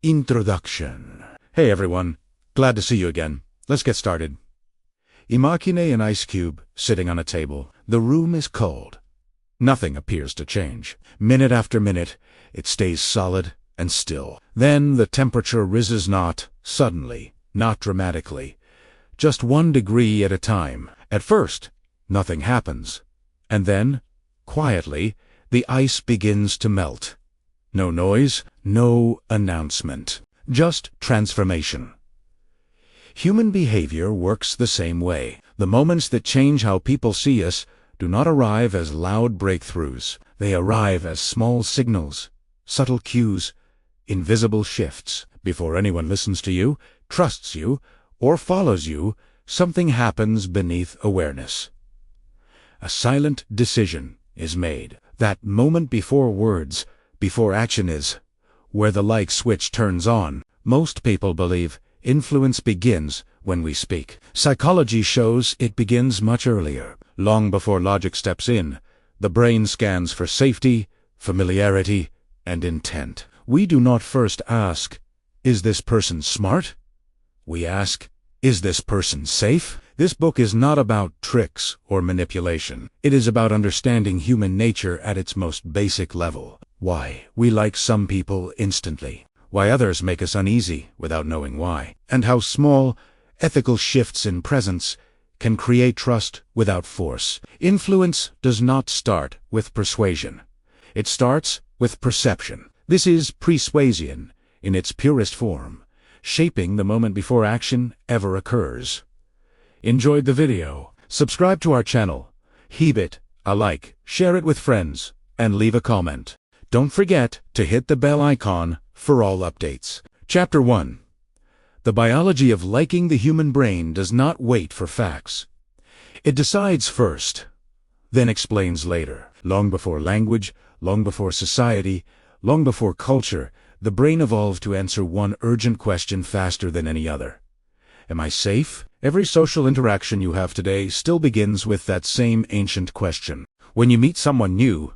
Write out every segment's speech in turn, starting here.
Introduction. Hey everyone, glad to see you again. Let's get started. Imagine an ice cube sitting on a table. The room is cold. Nothing appears to change. Minute after minute, it stays solid and still. Then the temperature rises not suddenly, not dramatically, just 1 degree at a time. At first, nothing happens. And then, quietly, the ice begins to melt. No noise, no announcement, just transformation. Human behavior works the same way. The moments that change how people see us do not arrive as loud breakthroughs. They arrive as small signals, subtle cues, invisible shifts. Before anyone listens to you, trusts you, or follows you, something happens beneath awareness. A silent decision is made. That moment before words, before action is where the like switch turns on. Most people believe influence begins when we speak. Psychology shows it begins much earlier. Long before logic steps in, the brain scans for safety, familiarity, and intent. We do not first ask, is this person smart? We ask, is this person safe? This book is not about tricks or manipulation. It is about understanding human nature at its most basic level. Why we like some people instantly, why others make us uneasy without knowing why, and how small, ethical shifts in presence can create trust without force. Influence does not start with persuasion. It starts with perception. This is persuasion in its purest form, shaping the moment before action ever occurs. Enjoyed the video? Subscribe to our channel, heave it a like, share it with friends, and leave a comment. Don't forget to hit the bell icon for all updates. Chapter 1. The biology of liking. The human brain does not wait for facts. It decides first, then explains later. Long before language, long before society, long before culture, the brain evolved to answer one urgent question faster than any other. Am I safe? Every social interaction you have today still begins with that same ancient question. When you meet someone new,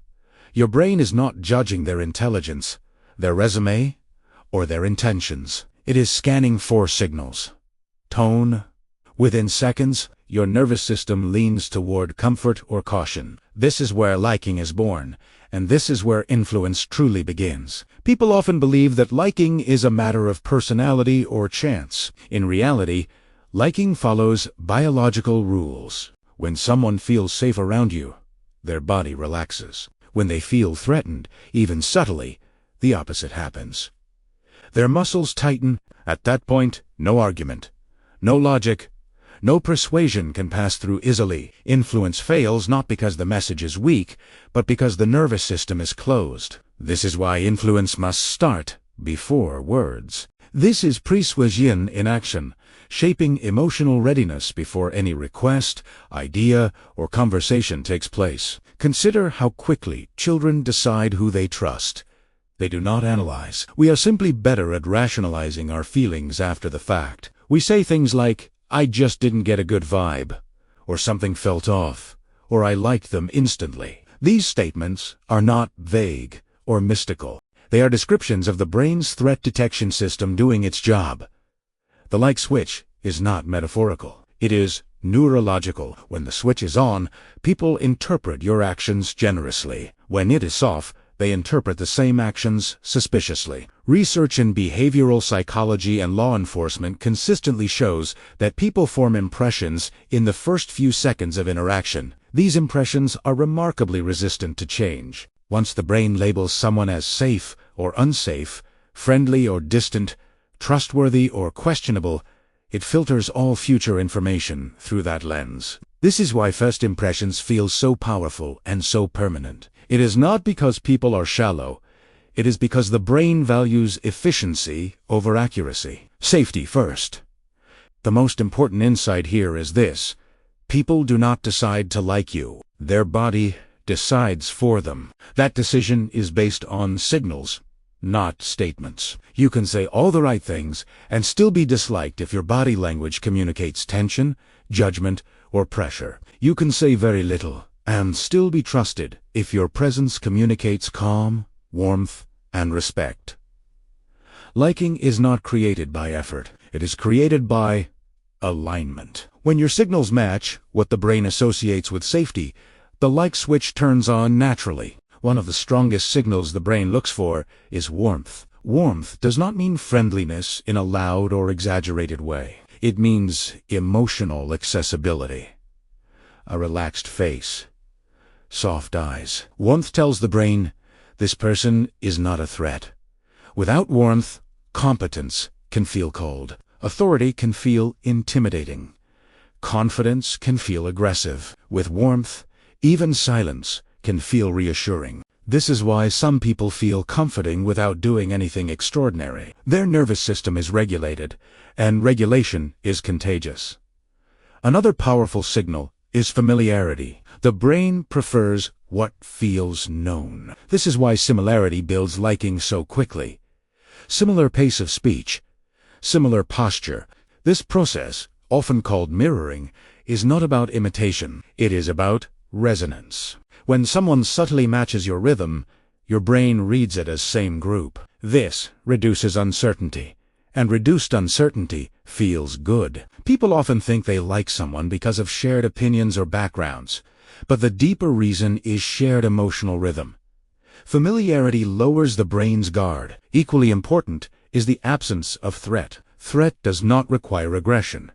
your brain is not judging their intelligence, their resume, or their intentions. It is scanning for signals. Tone. Within seconds, your nervous system leans toward comfort or caution. This is where liking is born, and this is where influence truly begins. People often believe that liking is a matter of personality or chance. In reality, liking follows biological rules. When someone feels safe around you, their body relaxes. When they feel threatened, even subtly, the opposite happens. Their muscles tighten. At that point, no argument, no logic, no persuasion can pass through easily. Influence fails not because the message is weak, but because the nervous system is closed. This is why influence must start before words. This is persuasion in action, shaping emotional readiness before any request, idea, or conversation takes place. Consider how quickly children decide who they trust. They do not analyze. We are simply better at rationalizing our feelings after the fact. We say things like, I just didn't get a good vibe, or something felt off, or I liked them instantly. These statements are not vague or mystical. They are descriptions of the brain's threat detection system doing its job. The like switch is not metaphorical. It is neurological. When the switch is on, people interpret your actions generously. When it is off, they interpret the same actions suspiciously. Research in behavioral psychology and law enforcement consistently shows that people form impressions in the first few seconds of interaction. These impressions are remarkably resistant to change. Once the brain labels someone as safe or unsafe, friendly or distant, trustworthy or questionable, it filters all future information through that lens. This is why first impressions feel so powerful and so permanent. It is not because people are shallow. It is because the brain values efficiency over accuracy. Safety first. The most important insight here is this. People do not decide to like you. Their body decides for them. That decision is based on signals, not statements. You can say all the right things and still be disliked if your body language communicates tension, judgment, or pressure. You can say very little and still be trusted if your presence communicates calm, warmth, and respect. Liking is not created by effort. It is created by alignment. When your signals match what the brain associates with safety, the like switch turns on naturally. One of the strongest signals the brain looks for is warmth. Warmth does not mean friendliness in a loud or exaggerated way. It means emotional accessibility. A relaxed face, soft eyes. Warmth tells the brain, this person is not a threat. Without warmth, competence can feel cold. Authority can feel intimidating. Confidence can feel aggressive. With warmth, even silence can feel reassuring. This is why some people feel comforting without doing anything extraordinary. Their nervous system is regulated, and regulation is contagious. Another powerful signal is familiarity. The brain prefers what feels known. This is why similarity builds liking so quickly. Similar pace of speech, similar posture. This process, often called mirroring, is not about imitation. It is about resonance. When someone subtly matches your rhythm, your brain reads it as same group. This reduces uncertainty, and reduced uncertainty feels good. People often think they like someone because of shared opinions or backgrounds, but the deeper reason is shared emotional rhythm. Familiarity lowers the brain's guard. Equally important is the absence of threat. Threat does not require aggression.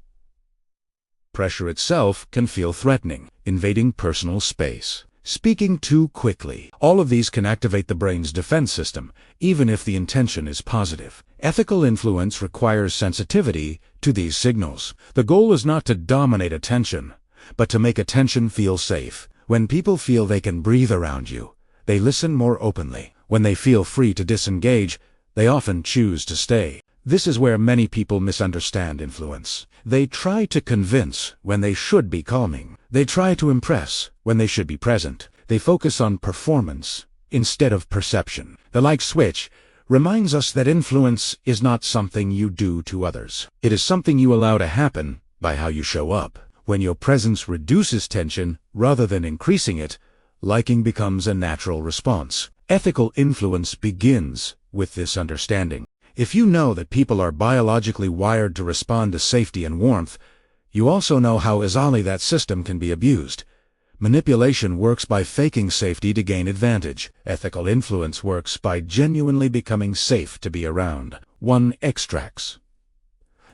Pressure itself can feel threatening, invading personal space, speaking too quickly. All of these can activate the brain's defense system, even if the intention is positive. Ethical influence requires sensitivity to these signals. The goal is not to dominate attention, but to make attention feel safe. When people feel they can breathe around you, they listen more openly. When they feel free to disengage, they often choose to stay. This is where many people misunderstand influence. They try to convince when they should be calming. They try to impress when they should be present. They focus on performance instead of perception. The like switch reminds us that influence is not something you do to others. It is something you allow to happen by how you show up. When your presence reduces tension rather than increasing it, liking becomes a natural response. Ethical influence begins with this understanding. If you know that people are biologically wired to respond to safety and warmth, you also know how easily that system can be abused. Manipulation works by faking safety to gain advantage. Ethical influence works by genuinely becoming safe to be around. One extracts,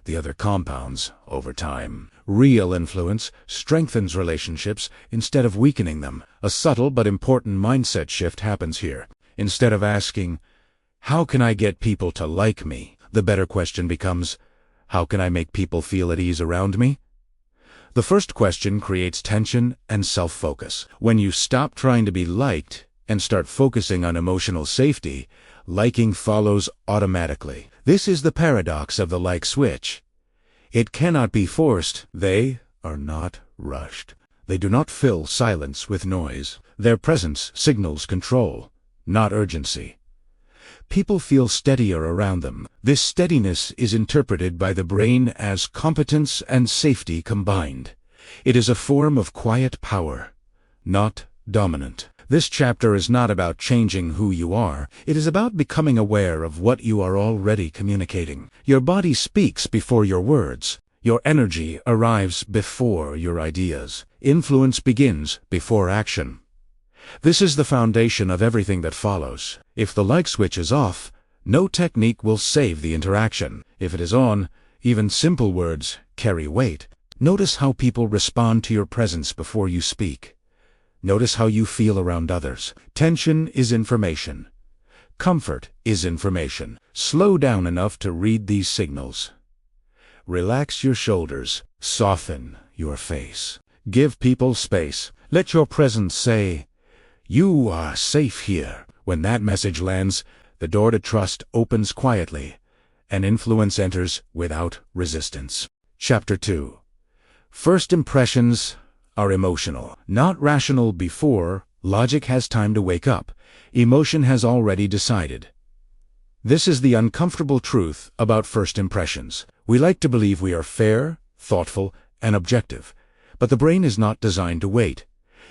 the other compounds over time. Real influence strengthens relationships instead of weakening them. A subtle but important mindset shift happens here. Instead of asking, how can I get people to like me? The better question becomes, how can I make people feel at ease around me? The first question creates tension and self-focus. When you stop trying to be liked and start focusing on emotional safety, liking follows automatically. This is the paradox of the like switch. It cannot be forced. They are not rushed. They do not fill silence with noise. Their presence signals control, not urgency. People feel steadier around them. This steadiness is interpreted by the brain as competence and safety combined. It is a form of quiet power, not dominant. This chapter is not about changing who you are. It is about becoming aware of what you are already communicating. Your body speaks before your words. Your energy arrives before your ideas. Influence begins before action. This is the foundation of everything that follows. If the like switch is off, no technique will save the interaction. If it is on, even simple words carry weight. Notice how people respond to your presence before you speak. Notice how you feel around others. Tension is information. Comfort is information. Slow down enough to read these signals. Relax your shoulders. Soften your face. Give people space. Let your presence say, you are safe here. When that message lands, the door to trust opens quietly, and influence enters without resistance. Chapter 2. First impressions are emotional, not rational. Before logic has time to wake up, emotion has already decided. This is the uncomfortable truth about first impressions. We like to believe we are fair, thoughtful, and objective, but the brain is not designed to wait.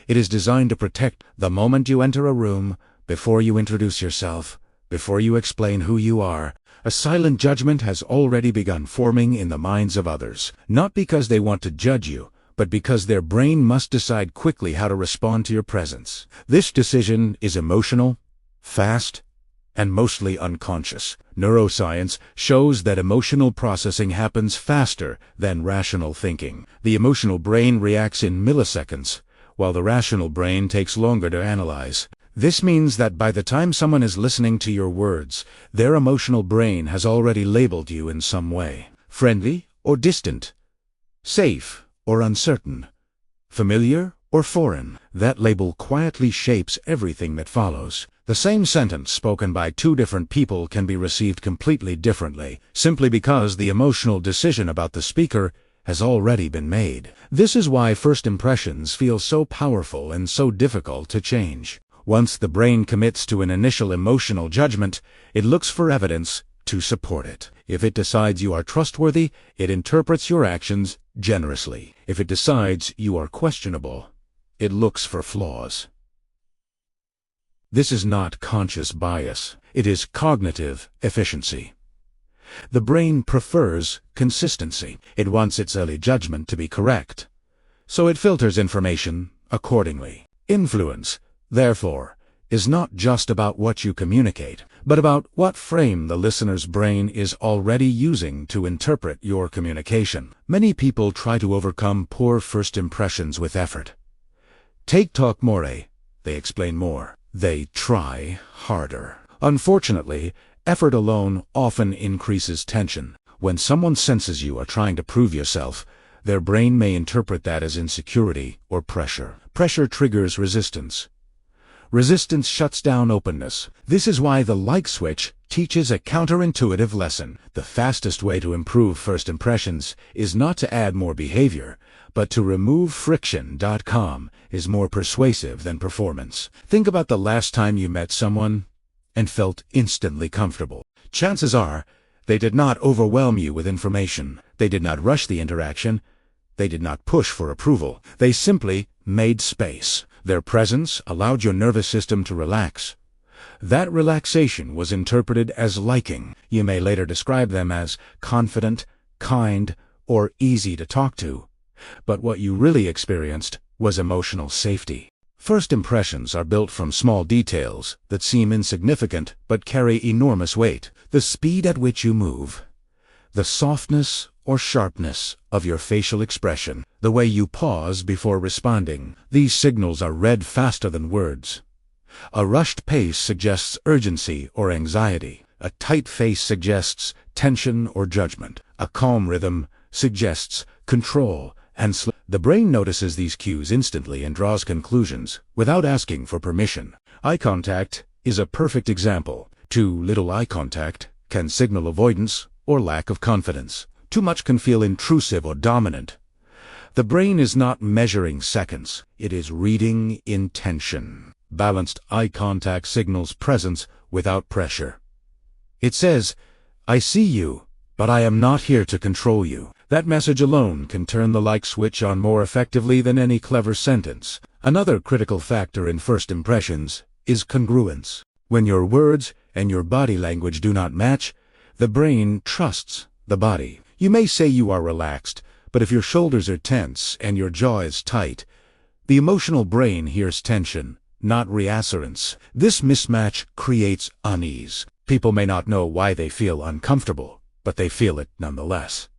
It is designed to protect. The moment you enter a room, before you introduce yourself, before you explain who you are, A silent judgment has already begun forming in the minds of others, not because they want to judge you, but because their brain must decide quickly how to respond to your presence. This decision is emotional, fast, and mostly unconscious. Neuroscience shows that emotional processing happens faster than rational thinking. The emotional brain reacts in milliseconds, while the rational brain takes longer to analyze. This means that by the time someone is listening to your words, their emotional brain has already labeled you in some way. Friendly or distant, safe or uncertain, familiar or foreign. That label quietly shapes everything that follows. The same sentence spoken by two different people can be received completely differently, simply because the emotional decision about the speaker has already been made. This is why first impressions feel so powerful and so difficult to change. Once the brain commits to an initial emotional judgment, it looks for evidence to support it. If it decides you are trustworthy, it interprets your actions generously. If it decides you are questionable, it looks for flaws. This is not conscious bias. It is cognitive efficiency. The brain prefers consistency. It wants its early judgment to be correct, so it filters information accordingly. Influence, therefore, is not just about what you communicate, but about what frame the listener's brain is already using to interpret your communication. Many people try to overcome poor first impressions with effort. Take talk more, they explain more. They try harder. Unfortunately, effort alone often increases tension. When someone senses you are trying to prove yourself, their brain may interpret that as insecurity or pressure. Pressure triggers resistance. Resistance shuts down openness. This is why the like switch teaches a counterintuitive lesson. The fastest way to improve first impressions is not to add more behavior, but to remove friction. Calm is more persuasive than performance. Think about the last time you met someone and felt instantly comfortable. Chances are they did not overwhelm you with information. They did not rush the interaction. They did not push for approval. They simply made space. Their presence allowed your nervous system to relax. That relaxation was interpreted as liking. You may later describe them as confident, kind, or easy to talk to. But what you really experienced was emotional safety. First impressions are built from small details that seem insignificant but carry enormous weight. The speed at which you move, the softness or sharpness of your facial expression, the way you pause before responding. These signals are read faster than words. A rushed pace suggests urgency or anxiety. A tight face suggests tension or judgment. A calm rhythm suggests control and the brain notices these cues instantly and draws conclusions without asking for permission. Eye contact is a perfect example. Too little eye contact can signal avoidance or lack of confidence. Too much can feel intrusive or dominant. The brain is not measuring seconds. It is reading intention. Balanced eye contact signals presence without pressure. It says, "I see you, but I am not here to control you." That message alone can turn the like switch on more effectively than any clever sentence. Another critical factor in first impressions is congruence. When your words and your body language do not match, the brain trusts the body. You may say you are relaxed, but if your shoulders are tense and your jaw is tight, the emotional brain hears tension, not reassurance. This mismatch creates unease. People may not know why they feel uncomfortable, but they feel it nonetheless.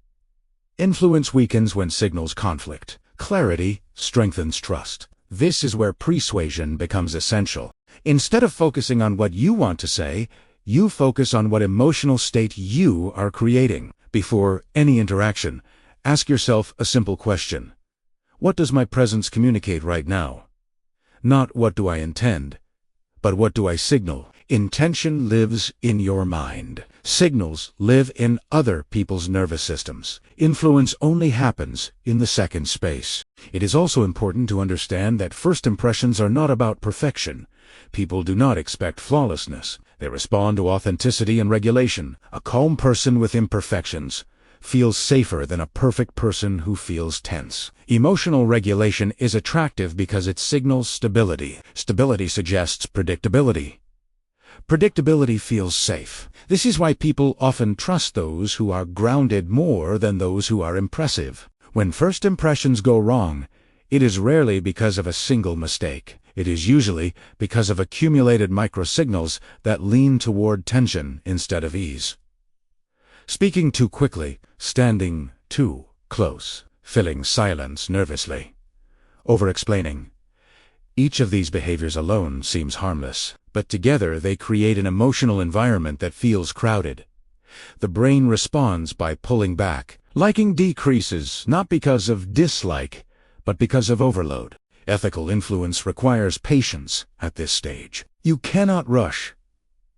Influence weakens when signals conflict. Clarity strengthens trust. This is where persuasion becomes essential. Instead of focusing on what you want to say, you focus on what emotional state you are creating. Before any interaction, ask yourself a simple question. What does my presence communicate right now? Not what do I intend, but what do I signal? Intention lives in your mind. Signals live in other people's nervous systems. Influence only happens in the second space. It is also important to understand that first impressions are not about perfection. People do not expect flawlessness. They respond to authenticity and regulation. A calm person with imperfections feels safer than a perfect person who feels tense. Emotional regulation is attractive because it signals stability. Stability suggests predictability. Predictability feels safe. This is why people often trust those who are grounded more than those who are impressive. When first impressions go wrong, it is rarely because of a single mistake. It is usually because of accumulated microsignals that lean toward tension instead of ease. Speaking too quickly, standing too close, filling silence nervously, over-explaining. Each of these behaviors alone seems harmless, but together they create an emotional environment that feels crowded. The brain responds by pulling back. Liking decreases not because of dislike, but because of overload. Ethical influence requires patience at this stage. You cannot rush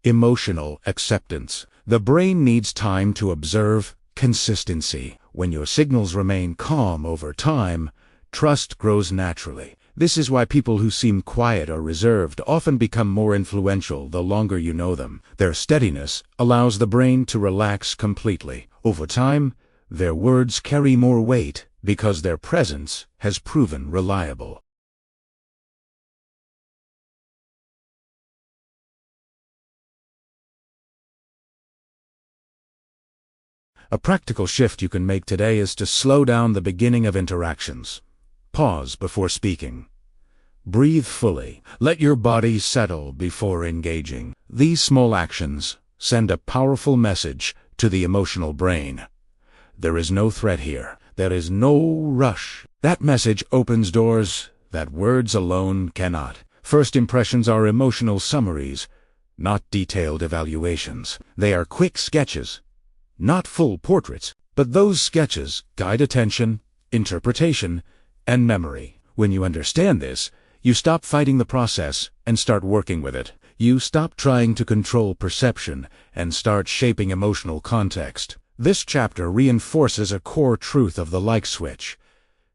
emotional acceptance. The brain needs time to observe consistency. When your signals remain calm over time, trust grows naturally. This is why people who seem quiet or reserved often become more influential the longer you know them. Their steadiness allows the brain to relax completely. Over time, their words carry more weight because their presence has proven reliable. A practical shift you can make today is to slow down the beginning of interactions. Pause before speaking. Breathe fully. Let your body settle before engaging. These small actions send a powerful message to the emotional brain. There is no threat here. There is no rush. That message opens doors that words alone cannot. First impressions are emotional summaries, not detailed evaluations. They are quick sketches, not full portraits, but those sketches guide attention, interpretation, and memory. When you understand this, you stop fighting the process and start working with it. You stop trying to control perception and start shaping emotional context. This chapter reinforces a core truth of the like switch.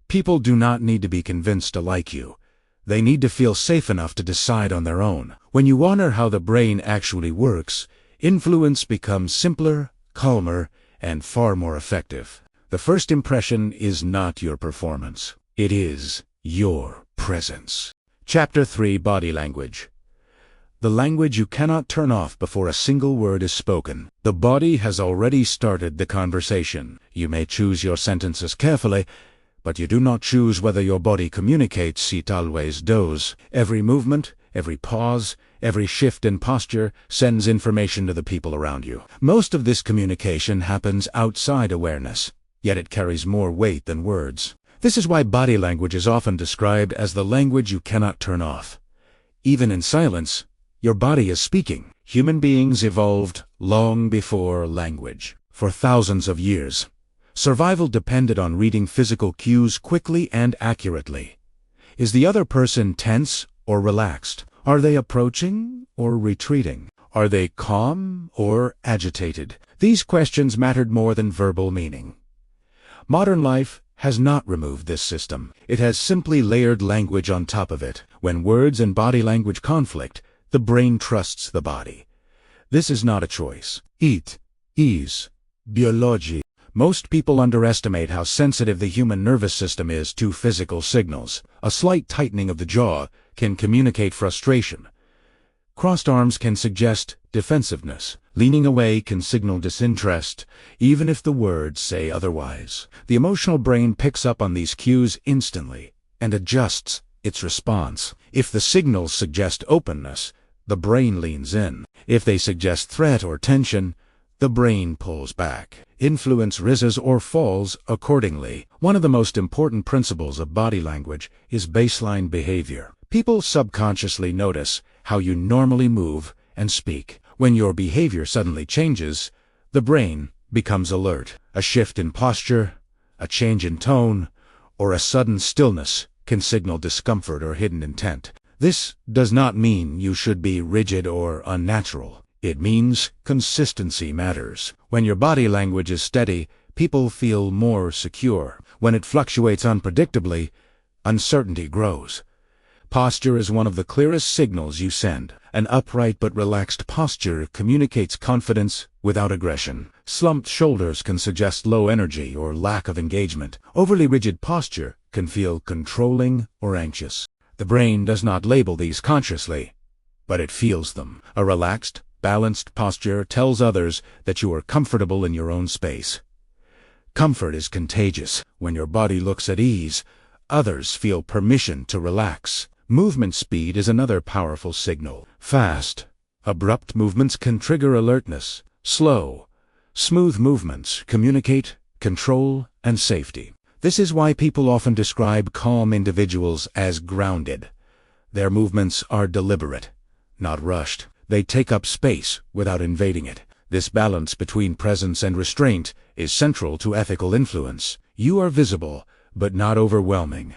People do not need to be convinced to like you. They need to feel safe enough to decide on their own. When you honor how the brain actually works, influence becomes simpler, calmer, and far more effective. The first impression is not your performance. It is your presence. Chapter 3: Body Language. The language you cannot turn off before a single word is spoken. The body has already started the conversation. You may choose your sentences carefully, but you do not choose whether your body communicates. It always does. Every movement, every pause, every shift in posture sends information to the people around you. Most of this communication happens outside awareness, yet it carries more weight than words. This is why body language is often described as the language you cannot turn off. Even in silence, your body is speaking. Human beings evolved long before language. For thousands of years, survival depended on reading physical cues quickly and accurately. Is the other person tense or relaxed? Are they approaching or retreating? Are they calm or agitated? These questions mattered more than verbal meaning. Modern life has not removed this system. It has simply layered language on top of it. When words and body language conflict, the brain trusts the body. This is not a choice. It is biology. Most people underestimate how sensitive the human nervous system is to physical signals. A slight tightening of the jaw can communicate frustration. Crossed arms can suggest defensiveness. Leaning away can signal disinterest, even if the words say otherwise. The emotional brain picks up on these cues instantly and adjusts its response. If the signals suggest openness, the brain leans in. If they suggest threat or tension, the brain pulls back. Influence rises or falls accordingly. One of the most important principles of body language is baseline behavior. People subconsciously notice how you normally move and speak. When your behavior suddenly changes, the brain becomes alert. A shift in posture, a change in tone, or a sudden stillness can signal discomfort or hidden intent. This does not mean you should be rigid or unnatural. It means consistency matters. When your body language is steady, people feel more secure. When it fluctuates unpredictably, uncertainty grows. Posture is one of the clearest signals you send. An upright but relaxed posture communicates confidence without aggression. Slumped shoulders can suggest low energy or lack of engagement. Overly rigid posture can feel controlling or anxious. The brain does not label these consciously, but it feels them. A relaxed, balanced posture tells others that you are comfortable in your own space. Comfort is contagious. When your body looks at ease, others feel permission to relax. Movement speed is another powerful signal. Fast, abrupt movements can trigger alertness. Slow, smooth movements communicate control and safety. This is why people often describe calm individuals as grounded. Their movements are deliberate, not rushed. They take up space without invading it. This balance between presence and restraint is central to ethical influence. You are visible, but not overwhelming.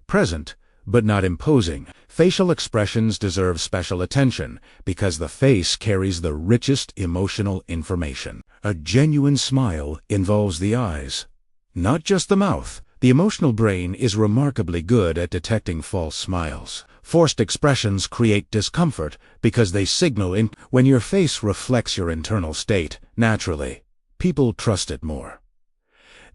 Present, but not imposing. Facial expressions deserve special attention because the face carries the richest emotional information. A genuine smile involves the eyes, not just the mouth. The emotional brain is remarkably good at detecting false smiles. Forced expressions create discomfort because they signal when your face reflects your internal state, naturally, people trust it more.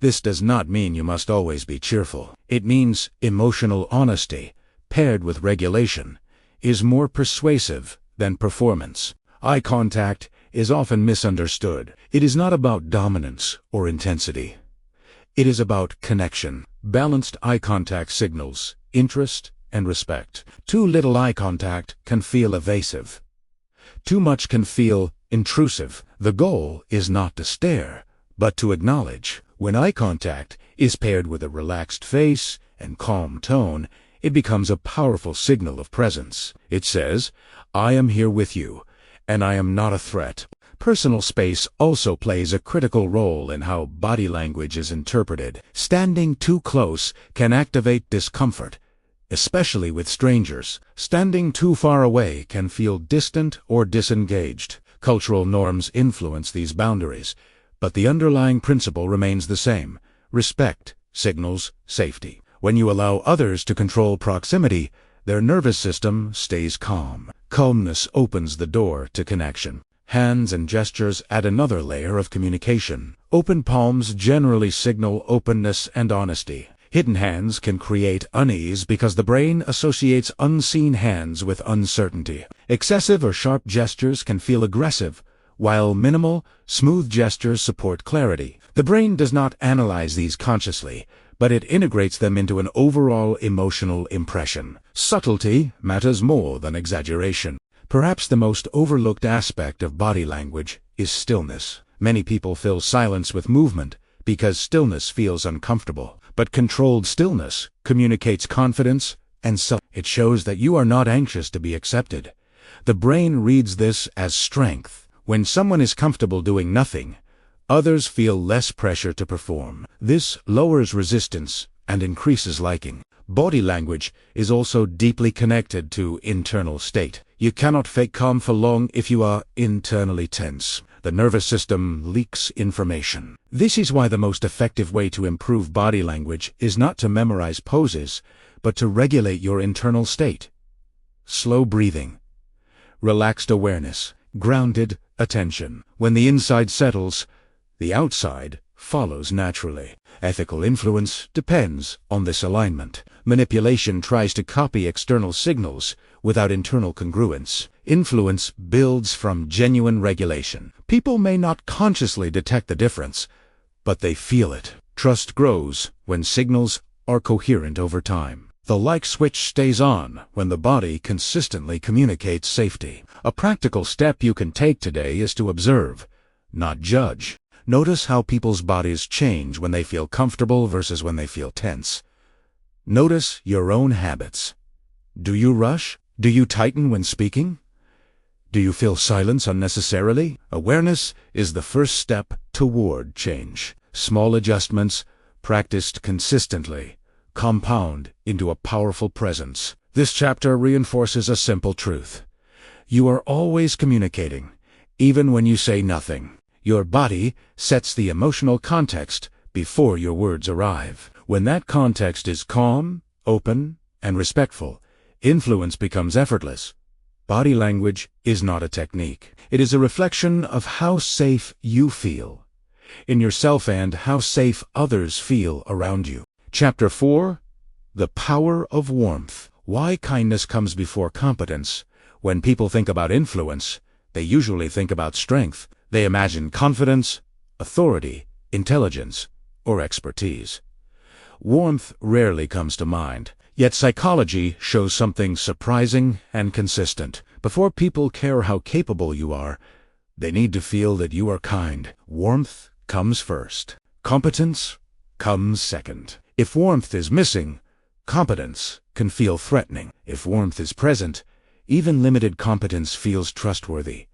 This does not mean you must always be cheerful. It means emotional honesty, paired with regulation, is more persuasive than performance. Eye contact is often misunderstood. It is not about dominance or intensity. It is about connection. Balanced eye contact signals interest and respect. Too little eye contact can feel evasive. Too much can feel intrusive. The goal is not to stare, but to acknowledge. When eye contact is paired with a relaxed face and calm tone, it becomes a powerful signal of presence. It says, "I am here with you, and I am not a threat." Personal space also plays a critical role in how body language is interpreted. Standing too close can activate discomfort, especially with strangers. Standing too far away can feel distant or disengaged. Cultural norms influence these boundaries, but the underlying principle remains the same. Respect signals safety. When you allow others to control proximity, their nervous system stays calm. Calmness opens the door to connection. Hands and gestures add another layer of communication. Open palms generally signal openness and honesty. Hidden hands can create unease because the brain associates unseen hands with uncertainty. Excessive or sharp gestures can feel aggressive, while minimal, smooth gestures support clarity. The brain does not analyze these consciously, but it integrates them into an overall emotional impression. Subtlety matters more than exaggeration. Perhaps the most overlooked aspect of body language is stillness. Many people fill silence with movement because stillness feels uncomfortable. But controlled stillness communicates confidence and self. It shows that you are not anxious to be accepted. The brain reads this as strength. When someone is comfortable doing nothing, others feel less pressure to perform. This lowers resistance and increases liking. Body language is also deeply connected to internal state. You cannot fake calm for long if you are internally tense. The nervous system leaks information. This is why the most effective way to improve body language is not to memorize poses, but to regulate your internal state. Slow breathing, relaxed awareness, grounded attention. When the inside settles, the outside follows naturally. Ethical influence depends on this alignment. Manipulation tries to copy external signals without internal congruence. Influence builds from genuine regulation. People may not consciously detect the difference, but they feel it. Trust grows when signals are coherent over time. The like switch stays on when the body consistently communicates safety. A practical step you can take today is to observe, not judge. Notice how people's bodies change when they feel comfortable versus when they feel tense. Notice your own habits. Do you rush? Do you tighten when speaking? Do you feel silence unnecessarily? Awareness is the first step toward change. Small adjustments, practiced consistently, compound into a powerful presence. This chapter reinforces a simple truth. You are always communicating, even when you say nothing. Your body sets the emotional context before your words arrive. When that context is calm, open, and respectful, influence becomes effortless. Body language is not a technique. It is a reflection of how safe you feel in yourself and how safe others feel around you. Chapter 4: The Power of Warmth. Why kindness comes before competence. When people think about influence, they usually think about strength. They imagine confidence, authority, intelligence, or expertise. Warmth rarely comes to mind, yet psychology shows something surprising and consistent. Before people care how capable you are, they need to feel that you are kind. Warmth comes first. Competence comes second. If warmth is missing, competence can feel threatening. If warmth is present, even limited competence feels trustworthy.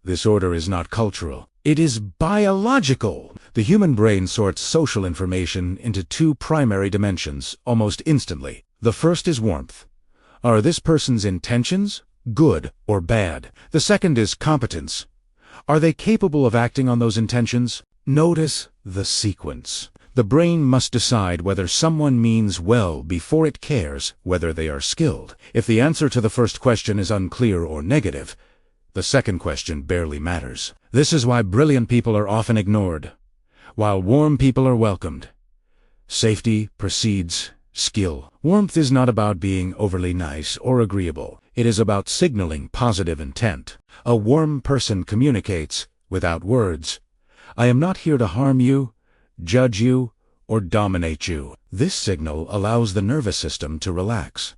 This order is not cultural. It is biological. The human brain sorts social information into two primary dimensions almost instantly. The first is warmth. Are this person's intentions good or bad? The second is competence. Are they capable of acting on those intentions? Notice the sequence. The brain must decide whether someone means well before it cares whether they are skilled. If the answer to the first question is unclear or negative, the second question barely matters. This is why brilliant people are often ignored, while warm people are welcomed. Safety precedes skill. Warmth is not about being overly nice or agreeable. It is about signaling positive intent. A warm person communicates without words. I am not here to harm you, judge you, or dominate you. This signal allows the nervous system to relax.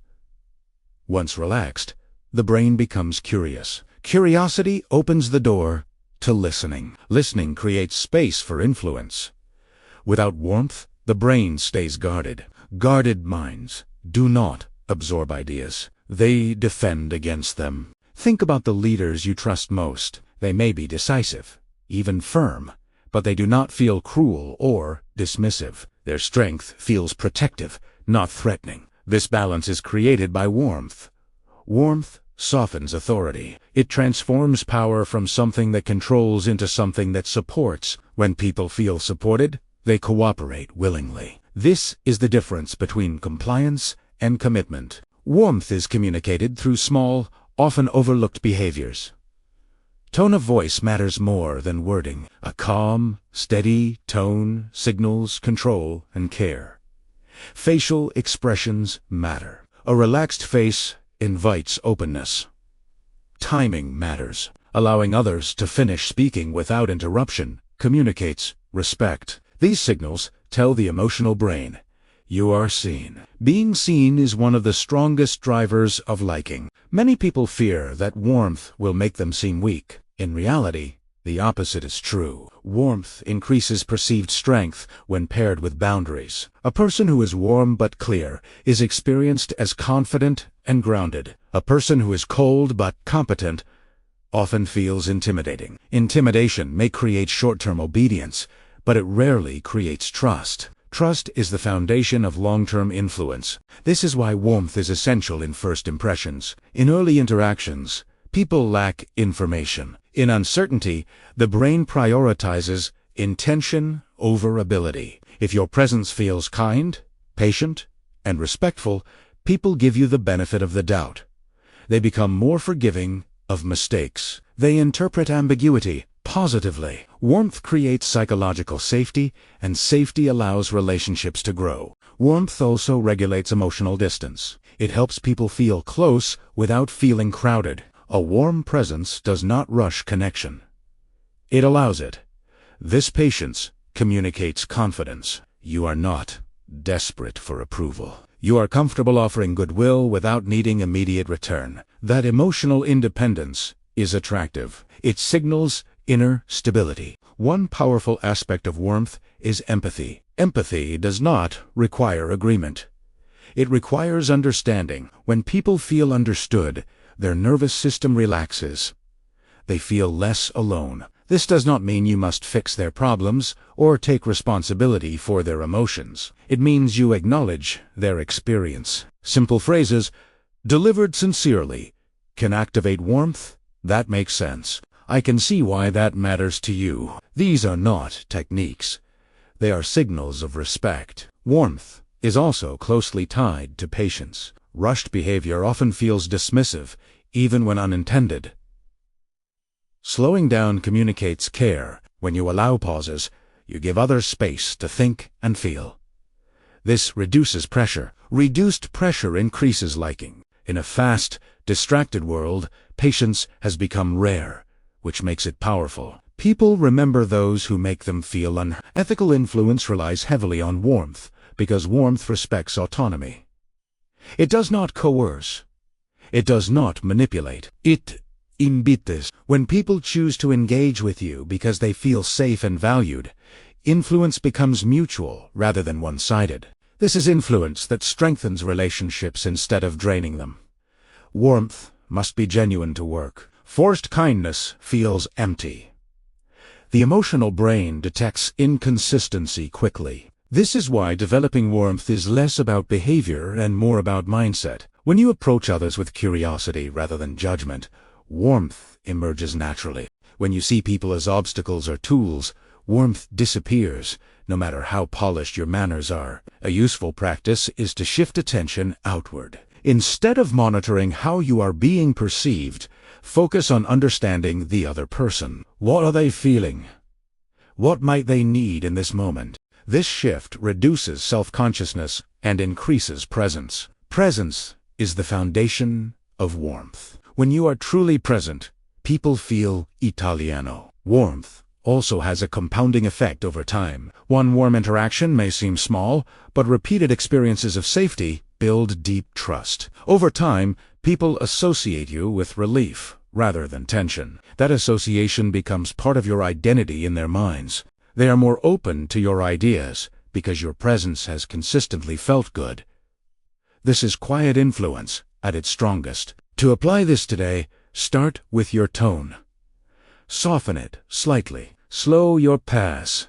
Once relaxed, the brain becomes curious. Curiosity opens the door to listening. Listening creates space for influence. Without warmth, the brain stays guarded. Guarded minds do not absorb ideas. They defend against them. Think about the leaders you trust most. They may be decisive, even firm, but they do not feel cruel or dismissive. Their strength feels protective, not threatening. This balance is created by warmth. Warmth softens authority. It transforms power from something that controls into something that supports. When people feel supported, they cooperate willingly. This is the difference between compliance and commitment. Warmth is communicated through small, often overlooked behaviors. Tone of voice matters more than wording. A calm, steady tone signals control and care. Facial expressions matter. A relaxed face invites openness. Timing matters. Allowing others to finish speaking without interruption communicates respect. These signals tell the emotional brain, you are seen. Being seen is one of the strongest drivers of liking. Many people fear that warmth will make them seem weak. In reality, the opposite is true. Warmth increases perceived strength when paired with boundaries. A person who is warm but clear is experienced as confident and grounded. A person who is cold but competent often feels intimidating. Intimidation may create short-term obedience, but it rarely creates trust. Trust is the foundation of long-term influence. This is why warmth is essential in first impressions. In early interactions, people lack information. In uncertainty, the brain prioritizes intention over ability. If your presence feels kind, patient, and respectful, people give you the benefit of the doubt. They become more forgiving of mistakes. They interpret ambiguity positively. Warmth creates psychological safety, and safety allows relationships to grow. Warmth also regulates emotional distance. It helps people feel close without feeling crowded. A warm presence does not rush connection. It allows it. This patience communicates confidence. You are not desperate for approval. You are comfortable offering goodwill without needing immediate return. That emotional independence is attractive. It signals inner stability. One powerful aspect of warmth is empathy. Empathy does not require agreement. It requires understanding. When people feel understood, their nervous system relaxes. They feel less alone. This does not mean you must fix their problems or take responsibility for their emotions. It means you acknowledge their experience. Simple phrases, delivered sincerely, can activate warmth. That makes sense. I can see why that matters to you. These are not techniques. They are signals of respect. Warmth is also closely tied to patience. Rushed behavior often feels dismissive, even when unintended. Slowing down communicates care. When you allow pauses, you give others space to think and feel. This reduces pressure. Reduced pressure increases liking. In a fast, distracted world, Patience has become rare, which makes it powerful. People remember those who make them feel unheard. Ethical influence relies heavily on warmth, because warmth respects autonomy. It does not coerce. It does not manipulate. It invites. When people choose to engage with you because they feel safe and valued, influence becomes mutual rather than one-sided. This is influence that strengthens relationships instead of draining them. Warmth must be genuine to work. Forced kindness feels empty. The emotional brain detects inconsistency quickly. This is why developing warmth is less about behavior and more about mindset. When you approach others with curiosity rather than judgment, warmth emerges naturally. When you see people as obstacles or tools, warmth disappears, no matter how polished your manners are. A useful practice is to shift attention outward. Instead of monitoring how you are being perceived, focus on understanding the other person. What are they feeling? What might they need in this moment? This shift reduces self-consciousness and increases presence. Presence is the foundation of warmth. When you are truly present, people feel Italiano. Warmth also has a compounding effect over time. One warm interaction may seem small, but repeated experiences of safety build deep trust. Over time, people associate you with relief rather than tension. That association becomes part of your identity in their minds. They are more open to your ideas because your presence has consistently felt good. This is quiet influence at its strongest. To apply this today, start with your tone. Soften it slightly. Slow your pace.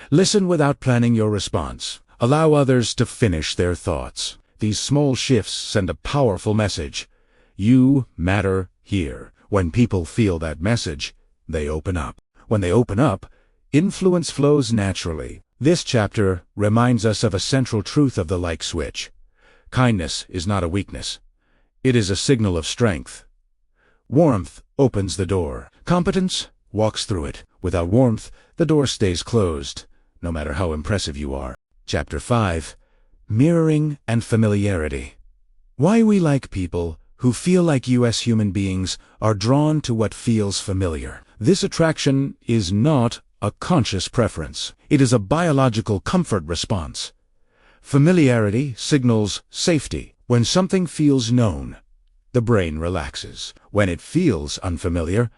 Listen without planning your response. Allow others to finish their thoughts. These small shifts send a powerful message. You matter here. When people feel that message, they open up. When they open up, influence flows naturally. This chapter reminds us of a central truth of the like switch. Kindness is not a weakness. It is a signal of strength. Warmth opens the door. Competence walks through it. Without warmth, the door stays closed, no matter how impressive you are. Chapter 5. Mirroring and Familiarity. Why we like people who feel like us human beings are drawn to what feels familiar. This attraction is not a conscious preference. It is a biological comfort response. Familiarity signals safety. When something feels known, the brain relaxes. When it feels unfamiliar,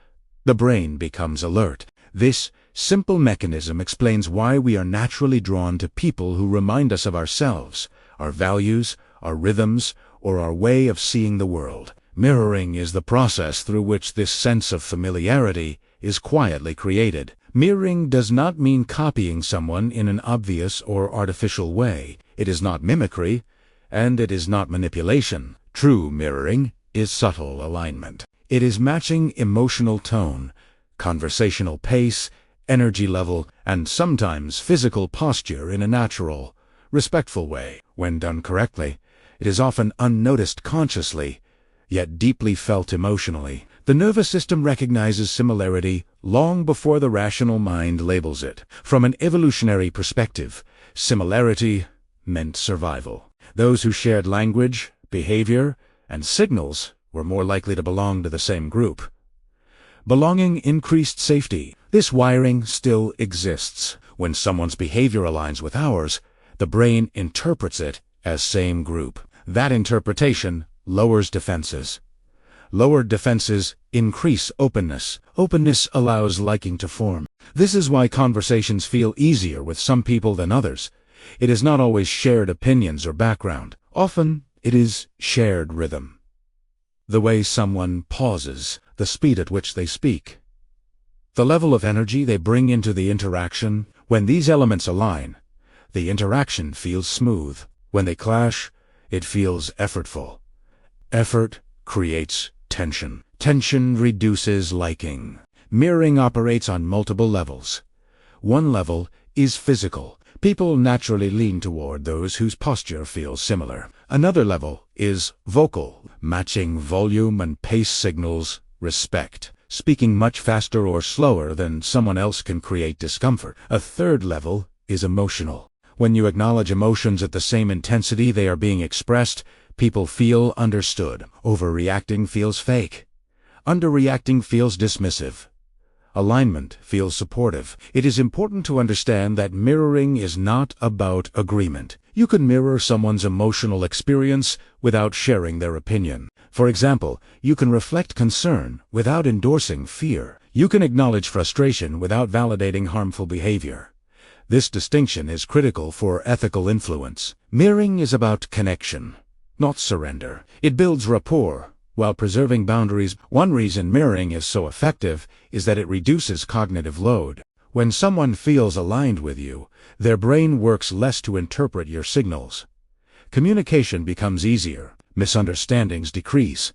the brain becomes alert. This simple mechanism explains why we are naturally drawn to people who remind us of ourselves, our values, our rhythms, or our way of seeing the world. Mirroring is the process through which this sense of familiarity is quietly created. Mirroring does not mean copying someone in an obvious or artificial way. It is not mimicry, and it is not manipulation. True mirroring is subtle alignment. It is matching emotional tone, conversational pace, energy level, and sometimes physical posture in a natural, respectful way. When done correctly, it is often unnoticed consciously, yet deeply felt emotionally. The nervous system recognizes similarity long before the rational mind labels it. From an evolutionary perspective, similarity meant survival. Those who shared language, behavior, and signals were more likely to belong to the same group. Belonging increased safety. This wiring still exists. When someone's behavior aligns with ours, the brain interprets it as same group. That interpretation lowers defenses. Lowered defenses increase openness. Openness allows liking to form. This is why conversations feel easier with some people than others. It is not always shared opinions or background. Often, it is shared rhythm. The way someone pauses, the speed at which they speak, the level of energy they bring into the interaction. When these elements align, the interaction feels smooth. When they clash, it feels effortful. Effort creates tension. Tension reduces liking. Mirroring operates on multiple levels. One level is physical. People naturally lean toward those whose posture feels similar. Another level is vocal. Matching volume and pace signals respect. Speaking much faster or slower than someone else can create discomfort. A third level is emotional. When you acknowledge emotions at the same intensity they are being expressed, people feel understood. Overreacting feels fake. Underreacting feels dismissive. Alignment feels supportive. It is important to understand that mirroring is not about agreement. You can mirror someone's emotional experience without sharing their opinion. For example, you can reflect concern without endorsing fear. You can acknowledge frustration without validating harmful behavior. This distinction is critical for ethical influence. Mirroring is about connection, not surrender. It builds rapport while preserving boundaries. One reason mirroring is so effective is that it reduces cognitive load. When someone feels aligned with you, their brain works less to interpret your signals. Communication becomes easier. Misunderstandings decrease.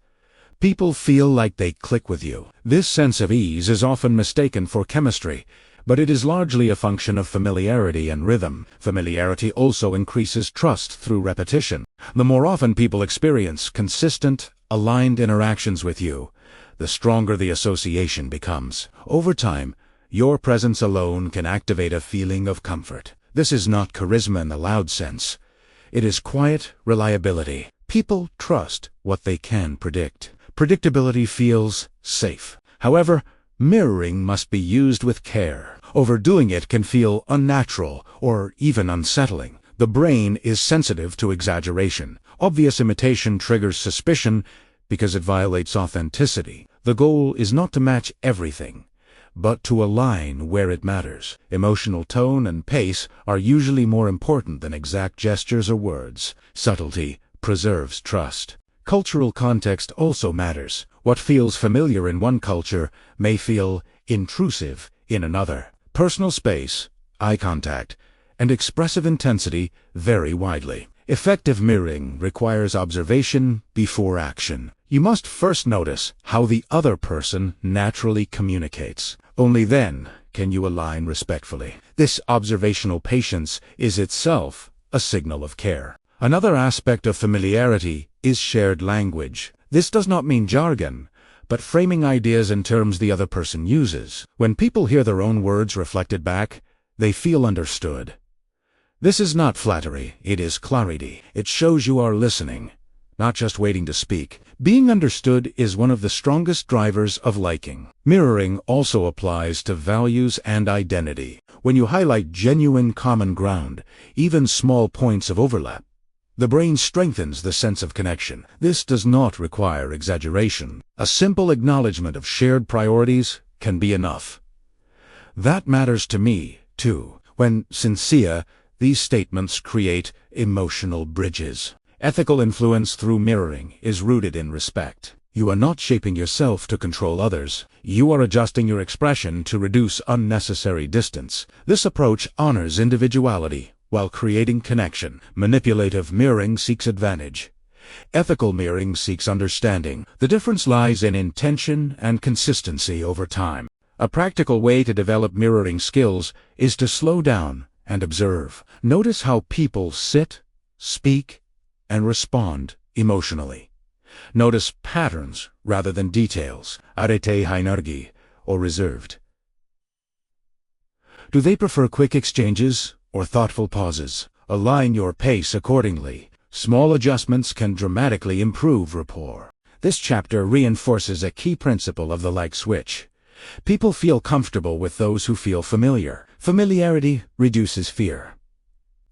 People feel like they click with you. This sense of ease is often mistaken for chemistry, but it is largely a function of familiarity and rhythm. Familiarity also increases trust through repetition. The more often people experience consistent, aligned interactions with you, the stronger the association becomes. Over time, your presence alone can activate a feeling of comfort. This is not charisma in the loud sense. It is quiet reliability. People trust what they can predict. Predictability feels safe. However, mirroring must be used with care. Overdoing it can feel unnatural or even unsettling. The brain is sensitive to exaggeration. Obvious imitation triggers suspicion because it violates authenticity. The goal is not to match everything, but to align where it matters. Emotional tone and pace are usually more important than exact gestures or words. Subtlety preserves trust. Cultural context also matters. What feels familiar in one culture may feel intrusive in another. Personal space, eye contact, and expressive intensity vary widely. Effective mirroring requires observation before action. You must first notice how the other person naturally communicates. Only then can you align respectfully. This observational patience is itself a signal of care. Another aspect of familiarity is shared language. This does not mean jargon, but framing ideas in terms the other person uses. When people hear their own words reflected back, they feel understood. This is not flattery, it is clarity. It shows you are listening, not just waiting to speak. Being understood is one of the strongest drivers of liking. Mirroring also applies to values and identity. When you highlight genuine common ground, even small points of overlap, the brain strengthens the sense of connection. This does not require exaggeration. A simple acknowledgement of shared priorities can be enough. That matters to me, too. When sincere, these statements create emotional bridges. Ethical influence through mirroring is rooted in respect. You are not shaping yourself to control others. You are adjusting your expression to reduce unnecessary distance. This approach honors individuality while creating connection. Manipulative mirroring seeks advantage. Ethical mirroring seeks understanding. The difference lies in intention and consistency over time. A practical way to develop mirroring skills is to slow down and observe. Notice how people sit, speak, and respond emotionally. Notice patterns rather than details, arete hainergi, or reserved. Do they prefer quick exchanges or thoughtful pauses? Align your pace accordingly. Small adjustments can dramatically improve rapport. This chapter reinforces a key principle of the like switch. People feel comfortable with those who feel familiar. Familiarity reduces fear.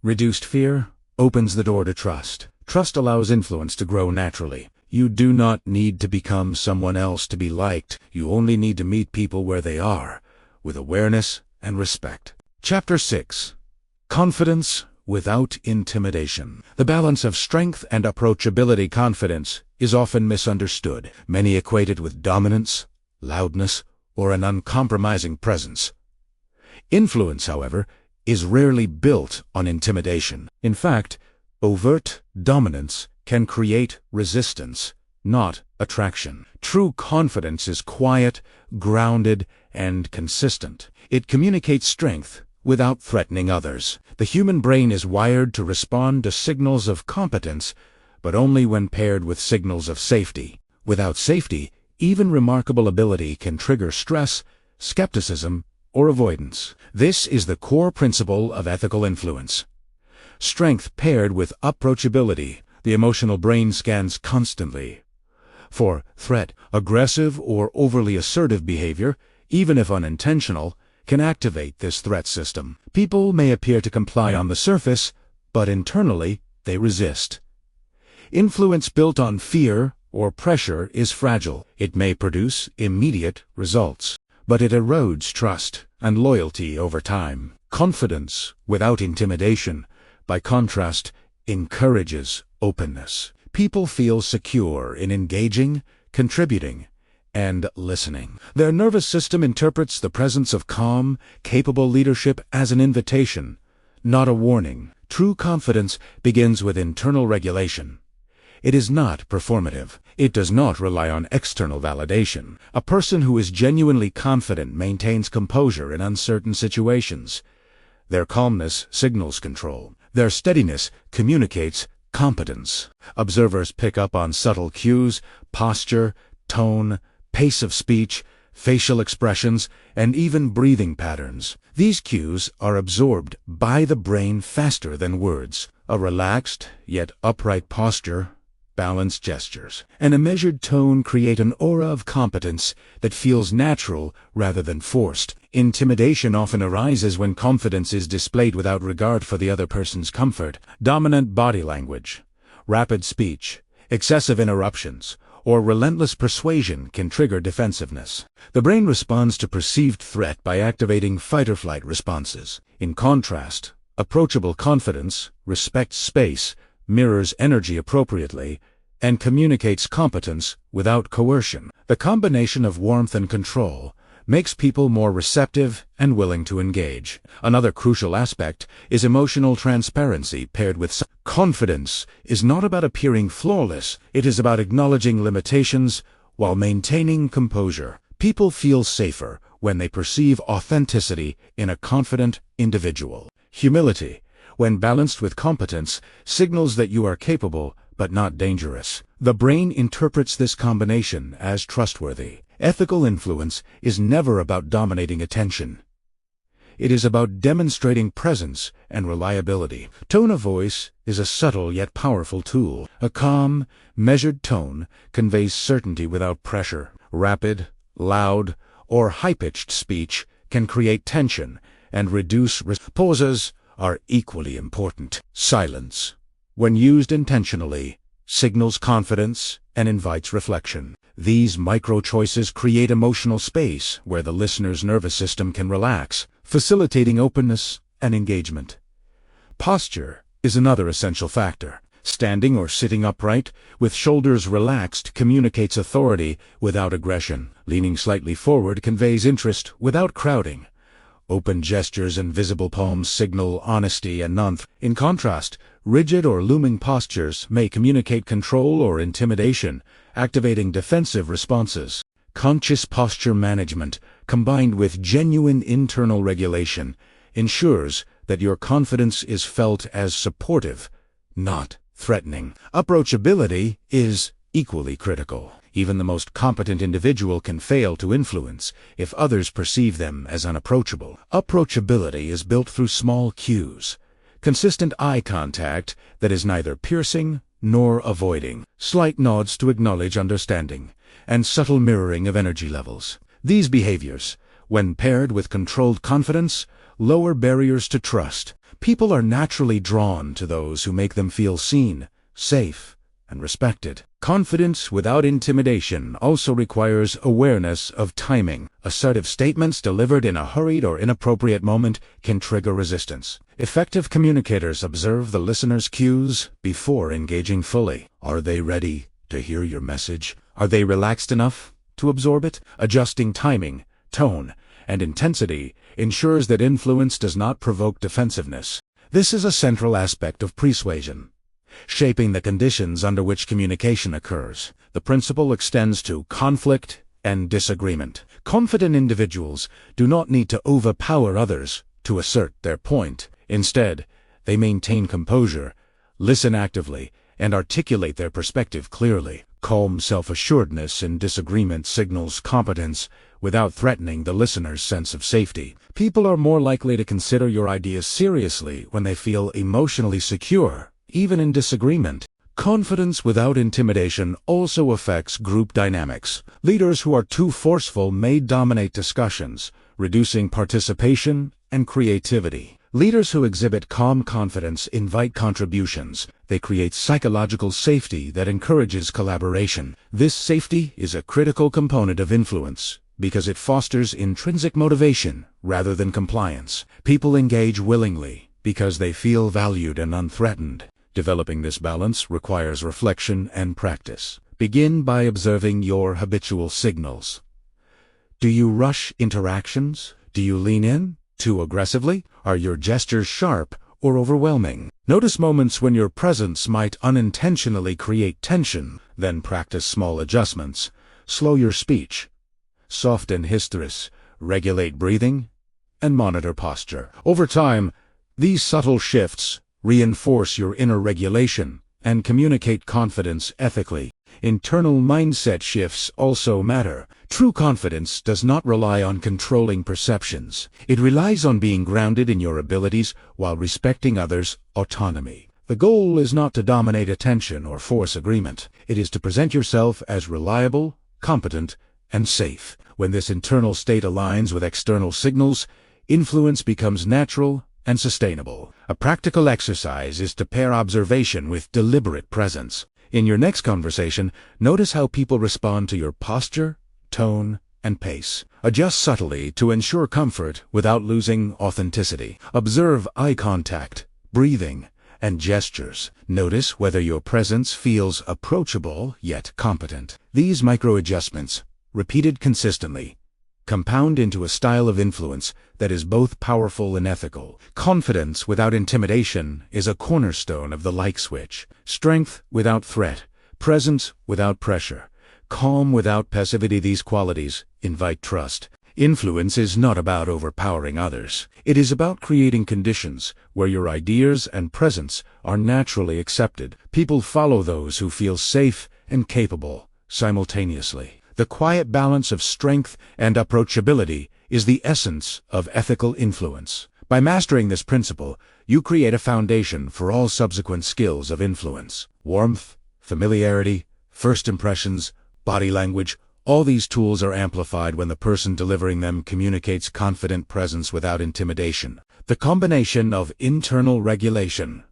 Reduced fear opens the door to trust. Trust allows influence to grow naturally. You do not need to become someone else to be liked. You only need to meet people where they are, with awareness and respect. Chapter 6. Confidence without intimidation. The balance of strength and approachability. Confidence is often misunderstood. Many equate it with dominance, loudness, or an uncompromising presence. Influence, however, is rarely built on intimidation. In fact, overt dominance can create resistance, not attraction. True confidence is quiet, grounded, and consistent. It communicates strength without threatening others. The human brain is wired to respond to signals of competence, but only when paired with signals of safety. Without safety, even remarkable ability can trigger stress, skepticism, or avoidance. This is the core principle of ethical influence. Strength paired with approachability. The emotional brain scans constantly. for threat. Aggressive or overly assertive behavior, even if unintentional, can activate this threat system. People may appear to comply on the surface, but internally they resist. Influence built on fear or pressure is fragile. It may produce immediate results, but it erodes trust and loyalty over time. Confidence without intimidation, by contrast, encourages openness. People feel secure in engaging, contributing, and listening. Their nervous system interprets the presence of calm, capable leadership as an invitation, not a warning. True confidence begins with internal regulation. It is not performative. It does not rely on external validation. A person who is genuinely confident maintains composure in uncertain situations. Their calmness signals control. Their steadiness communicates competence. Observers pick up on subtle cues, posture, tone, pace of speech, facial expressions, and even breathing patterns. These cues are absorbed by the brain faster than words. A relaxed, yet upright posture, balanced gestures, and a measured tone create an aura of competence that feels natural rather than forced. Intimidation often arises when confidence is displayed without regard for the other person's comfort. Dominant body language, rapid speech, excessive interruptions, or relentless persuasion can trigger defensiveness. The brain responds to perceived threat by activating fight-or-flight responses. In contrast, approachable confidence respects space, mirrors energy appropriately, and communicates competence without coercion. The combination of warmth and control makes people more receptive and willing to engage. Another crucial aspect is emotional transparency paired with confidence is not about appearing flawless. It is about acknowledging limitations while maintaining composure. People feel safer when they perceive authenticity in a confident individual. Humility, when balanced with competence, signals that you are capable but not dangerous. The brain interprets this combination as trustworthy. Ethical influence is never about dominating attention. It is about demonstrating presence and reliability. Tone of voice is a subtle yet powerful tool. A calm, measured tone conveys certainty without pressure. Rapid, loud, or high-pitched speech can create tension and reduce pauses are equally important. Silence, when used intentionally, signals confidence and invites reflection. These micro-choices create emotional space where the listener's nervous system can relax, facilitating openness and engagement. Posture is another essential factor. Standing or sitting upright, with shoulders relaxed, communicates authority without aggression. Leaning slightly forward conveys interest without crowding. Open gestures and visible palms signal honesty and non-threat. In contrast, rigid or looming postures may communicate control or intimidation, activating defensive responses. Conscious posture management, combined with genuine internal regulation, ensures that your confidence is felt as supportive, not threatening. Approachability is equally critical. Even the most competent individual can fail to influence if others perceive them as unapproachable. Approachability is built through small cues. Consistent eye contact that is neither piercing nor avoiding. Slight nods to acknowledge understanding, and subtle mirroring of energy levels. These behaviors, when paired with controlled confidence, lower barriers to trust. People are naturally drawn to those who make them feel seen, safe, and respected. Confidence without intimidation also requires awareness of timing. Assertive statements delivered in a hurried or inappropriate moment can trigger resistance. Effective communicators observe the listener's cues before engaging fully. Are they ready to hear your message? Are they relaxed enough to absorb it? Adjusting timing, tone, and intensity ensures that influence does not provoke defensiveness. This is a central aspect of persuasion, shaping the conditions under which communication occurs. The principle extends to conflict and disagreement. Confident individuals do not need to overpower others to assert their point. Instead, they maintain composure, listen actively, and articulate their perspective clearly. Calm self-assuredness in disagreement signals competence without threatening the listener's sense of safety. People are more likely to consider your ideas seriously when they feel emotionally secure, even in disagreement. Confidence without intimidation also affects group dynamics. Leaders who are too forceful may dominate discussions, reducing participation and creativity. Leaders who exhibit calm confidence invite contributions. They create psychological safety that encourages collaboration. This safety is a critical component of influence because it fosters intrinsic motivation rather than compliance. People engage willingly because they feel valued and unthreatened. Developing this balance requires reflection and practice. Begin by observing your habitual signals. Do you rush interactions? Do you lean in too aggressively? Are your gestures sharp or overwhelming? Notice moments when your presence might unintentionally create tension. Then practice small adjustments. Slow your speech. Soften historys. Regulate breathing. And monitor posture. Over time, these subtle shifts reinforce your inner regulation and communicate confidence ethically. Internal mindset shifts also matter. True confidence does not rely on controlling perceptions. It relies on being grounded in your abilities while respecting others' autonomy. The goal is not to dominate attention or force agreement. It is to present yourself as reliable, competent, and safe. When this internal state aligns with external signals, influence becomes natural and sustainable. A practical exercise is to pair observation with deliberate presence. In your next conversation, notice how people respond to your posture, tone, and pace. Adjust subtly to ensure comfort without losing authenticity. Observe eye contact, breathing, and gestures. Notice whether your presence feels approachable yet competent. These micro-adjustments, repeated consistently, compound into a style of influence that is both powerful and ethical. Confidence without intimidation is a cornerstone of the like switch. Strength without threat, presence without pressure, calm without passivity. These qualities invite trust. Influence is not about overpowering others. It is about creating conditions where your ideas and presence are naturally accepted. People follow those who feel safe and capable simultaneously. The quiet balance of strength and approachability is the essence of ethical influence. By mastering this principle, you create a foundation for all subsequent skills of influence. Warmth, familiarity, first impressions, body language, all these tools are amplified when the person delivering them communicates confident presence without intimidation. The combination of internal regulation,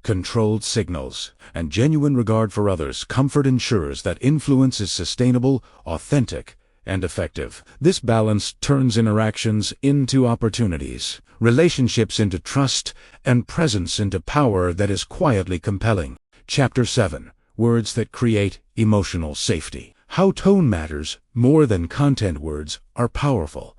controlled signals, and genuine regard for others' comfort ensures that influence is sustainable, authentic, and effective. This balance turns interactions into opportunities, relationships into trust, and presence into power that is quietly compelling. Chapter 7. Words that create emotional safety. How tone matters more than content. Words are powerful,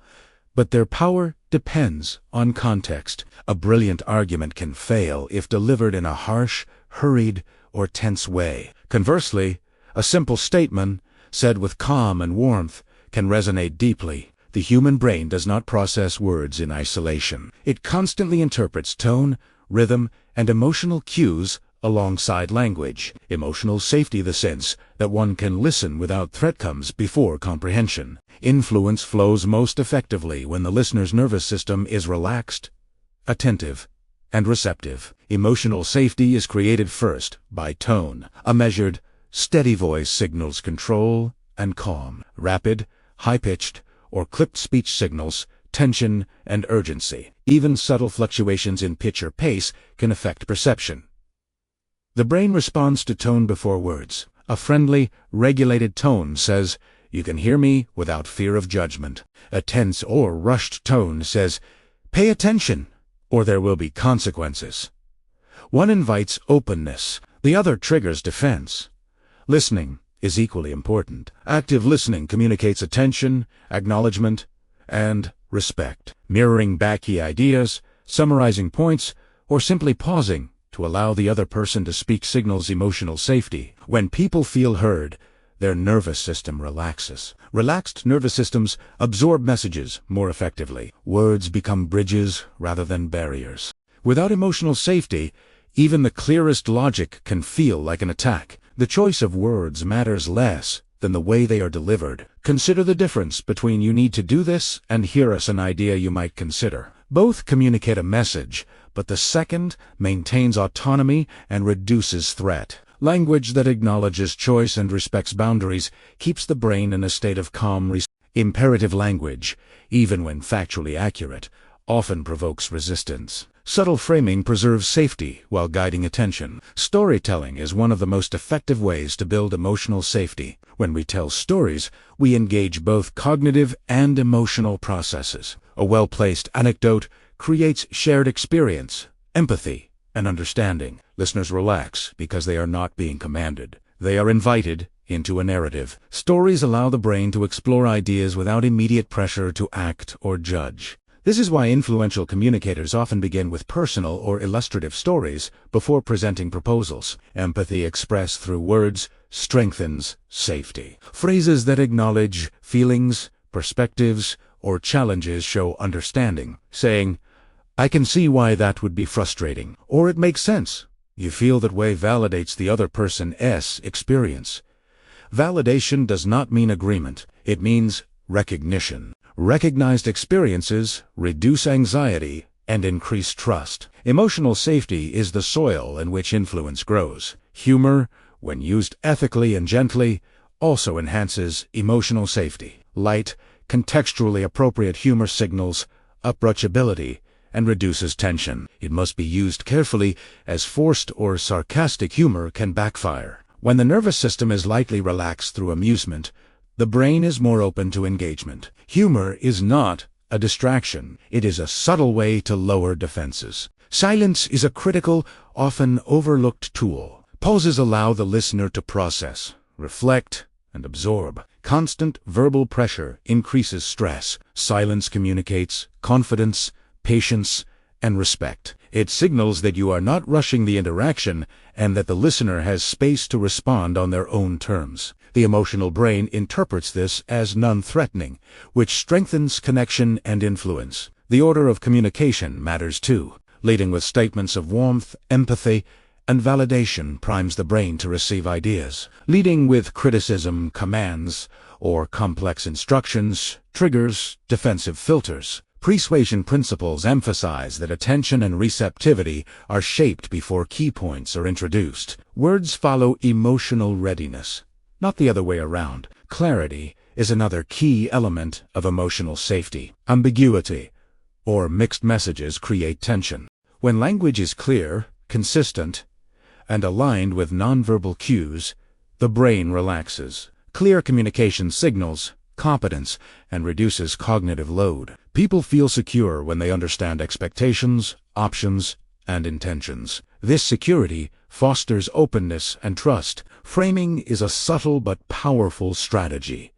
but their power depends on context. A brilliant argument can fail if delivered in a harsh, hurried, or tense way. Conversely, a simple statement, said with calm and warmth, can resonate deeply. The human brain does not process words in isolation. It constantly interprets tone, rhythm, and emotional cues alongside language. Emotional safety, the sense that one can listen without threat, comes before comprehension. Influence flows most effectively when the listener's nervous system is relaxed, attentive, and receptive. Emotional safety is created first by tone. A measured, steady voice signals control and calm. Rapid, high-pitched, or clipped speech signals tension and urgency. Even subtle fluctuations in pitch or pace can affect perception. The brain responds to tone before words. A friendly, regulated tone says, "You can hear me without fear of judgment." A tense or rushed tone says, "Pay attention, or there will be consequences." One invites openness, the other triggers defense. Listening is equally important. Active listening communicates attention, acknowledgement, and respect. Mirroring back key ideas, summarizing points, or simply pausing to allow the other person to speak signals emotional safety. When people feel heard, their nervous system relaxes. Relaxed nervous systems absorb messages more effectively. Words become bridges rather than barriers. Without emotional safety, even the clearest logic can feel like an attack. The choice of words matters less than the way they are delivered. Consider the difference between "you need to do this" and "here is an idea you might consider." Both communicate a message, but the second maintains autonomy and reduces threat. Language that acknowledges choice and respects boundaries keeps the brain in a state of calm. Imperative language, even when factually accurate, often provokes resistance. Subtle framing preserves safety while guiding attention. Storytelling is one of the most effective ways to build emotional safety. When we tell stories, we engage both cognitive and emotional processes. A well-placed anecdote creates shared experience, empathy, and understanding. Listeners relax because they are not being commanded. They are invited into a narrative. Stories allow the brain to explore ideas without immediate pressure to act or judge. This is why influential communicators often begin with personal or illustrative stories before presenting proposals. Empathy expressed through words strengthens safety. Phrases that acknowledge feelings, perspectives, or challenges show understanding. Saying, "I can see why that would be frustrating," or "it makes sense. You feel that way," validates the other person's experience. Validation does not mean agreement. It means recognition. Recognized experiences reduce anxiety and increase trust. Emotional safety is the soil in which influence grows. Humor, when used ethically and gently, also enhances emotional safety. Light, contextually appropriate humor signals approachability and reduces tension. It must be used carefully, as forced or sarcastic humor can backfire. When the nervous system is lightly relaxed through amusement, the brain is more open to engagement. Humor is not a distraction. It is a subtle way to lower defenses. Silence is a critical, often overlooked tool. Pauses allow the listener to process, reflect, and absorb. Constant verbal pressure increases stress. Silence communicates confidence, patience, and respect. It signals that you are not rushing the interaction and that the listener has space to respond on their own terms. The emotional brain interprets this as non-threatening, which strengthens connection and influence. The order of communication matters too. Leading with statements of warmth, empathy, and validation primes the brain to receive ideas. Leading with criticism, commands, or complex instructions triggers defensive filters. Persuasion principles emphasize that attention and receptivity are shaped before key points are introduced. Words follow emotional readiness, not the other way around. Clarity is another key element of emotional safety. Ambiguity, or mixed messages, create tension. When language is clear, consistent, and aligned with nonverbal cues, the brain relaxes. Clear communication signals competence and reduces cognitive load. People feel secure when they understand expectations, options, and intentions. This security fosters openness and trust. Framing is a subtle but powerful strategy.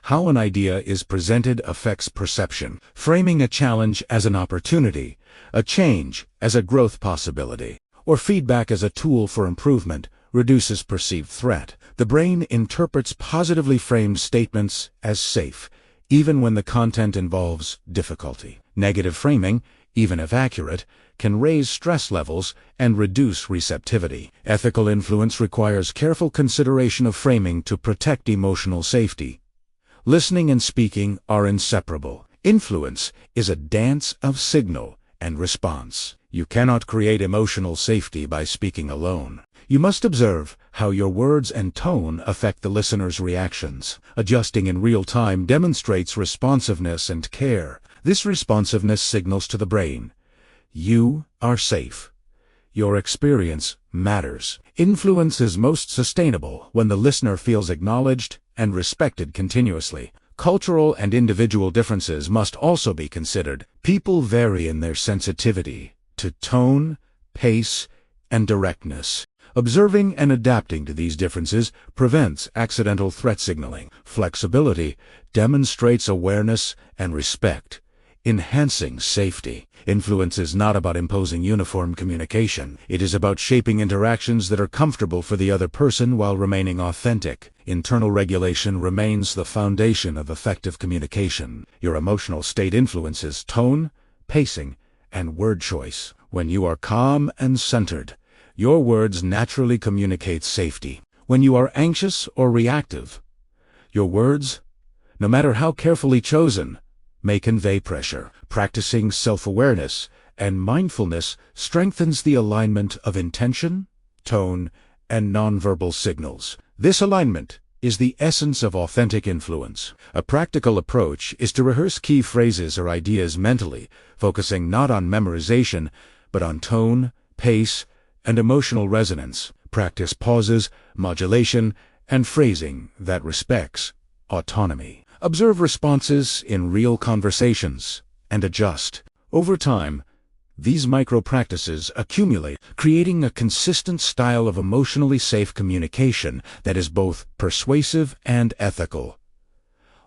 How an idea is presented affects perception. Framing a challenge as an opportunity, a change as a growth possibility, or feedback as a tool for improvement reduces perceived threat. The brain interprets positively framed statements as safe, even when the content involves difficulty. Negative framing, even if accurate, can raise stress levels and reduce receptivity. Ethical influence requires careful consideration of framing to protect emotional safety. Listening and speaking are inseparable. Influence is a dance of signal and response. You cannot create emotional safety by speaking alone. You must observe how your words and tone affect the listener's reactions. Adjusting in real time demonstrates responsiveness and care. This responsiveness signals to the brain, you are safe. Your experience matters. Influence is most sustainable when the listener feels acknowledged and respected continuously. Cultural and individual differences must also be considered. People vary in their sensitivity to tone, pace, and directness. Observing and adapting to these differences prevents accidental threat signaling. Flexibility demonstrates awareness and respect, enhancing safety. Influence is not about imposing uniform communication. It is about shaping interactions that are comfortable for the other person while remaining authentic. Internal regulation remains the foundation of effective communication. Your emotional state influences tone, pacing, and word choice. When you are calm and centered, your words naturally communicate safety. When you are anxious or reactive, your words, no matter how carefully chosen, may convey pressure. Practicing self-awareness and mindfulness strengthens the alignment of intention, tone, and nonverbal signals. This alignment is the essence of authentic influence. A practical approach is to rehearse key phrases or ideas mentally, focusing not on memorization, but on tone, pace, and emotional resonance. Practice pauses, modulation, and phrasing that respects autonomy. Observe responses in real conversations and adjust. Over time, these micro-practices accumulate, creating a consistent style of emotionally safe communication that is both persuasive and ethical.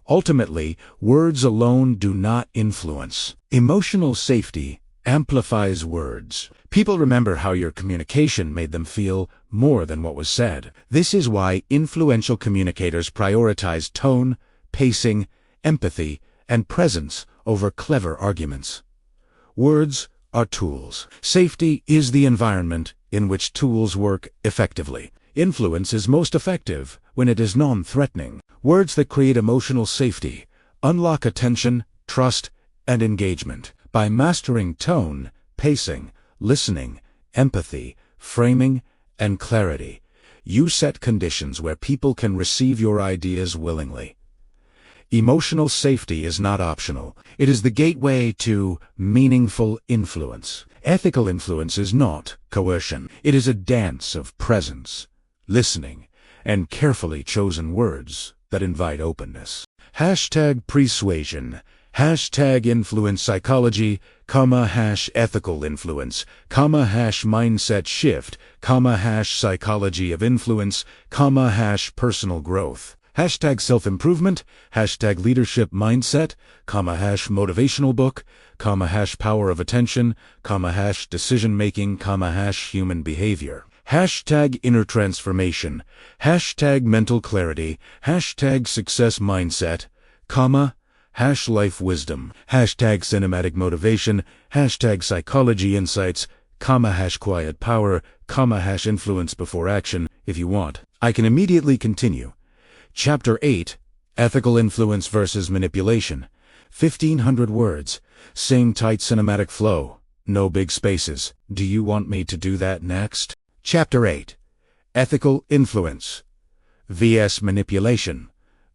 Ultimately, words alone do not influence. Emotional safety amplifies words. People remember how your communication made them feel more than what was said. This is why influential communicators prioritize tone, pacing, empathy, and presence over clever arguments. Words are tools. Safety is the environment in which tools work effectively. Influence is most effective when it is non-threatening. Words that create emotional safety unlock attention, trust, and engagement. By mastering tone, pacing, listening, empathy, framing, and clarity, you set conditions where people can receive your ideas willingly. Emotional safety is not optional. It is the gateway to meaningful influence. Ethical influence is not coercion. It is a dance of presence, listening, and carefully chosen words that invite openness. #persuasion, #influence psychology, #ethical influence, #mindset shift, #psychology of influence, #personal growth. #self-improvement, #leadership mindset, #motivational book, #power of attention, #decision-making, #human behavior. #inner transformation, #mental clarity, #success mindset, #life wisdom, #cinematic motivation, #psychology insights, #quiet power, #influence before action. If you want, I can immediately continue. Chapter 8, Ethical Influence versus Manipulation. 1,500 words. Same tight cinematic flow. No big spaces. Do you want me to do that next? Chapter 8, Ethical Influence vs. Manipulation.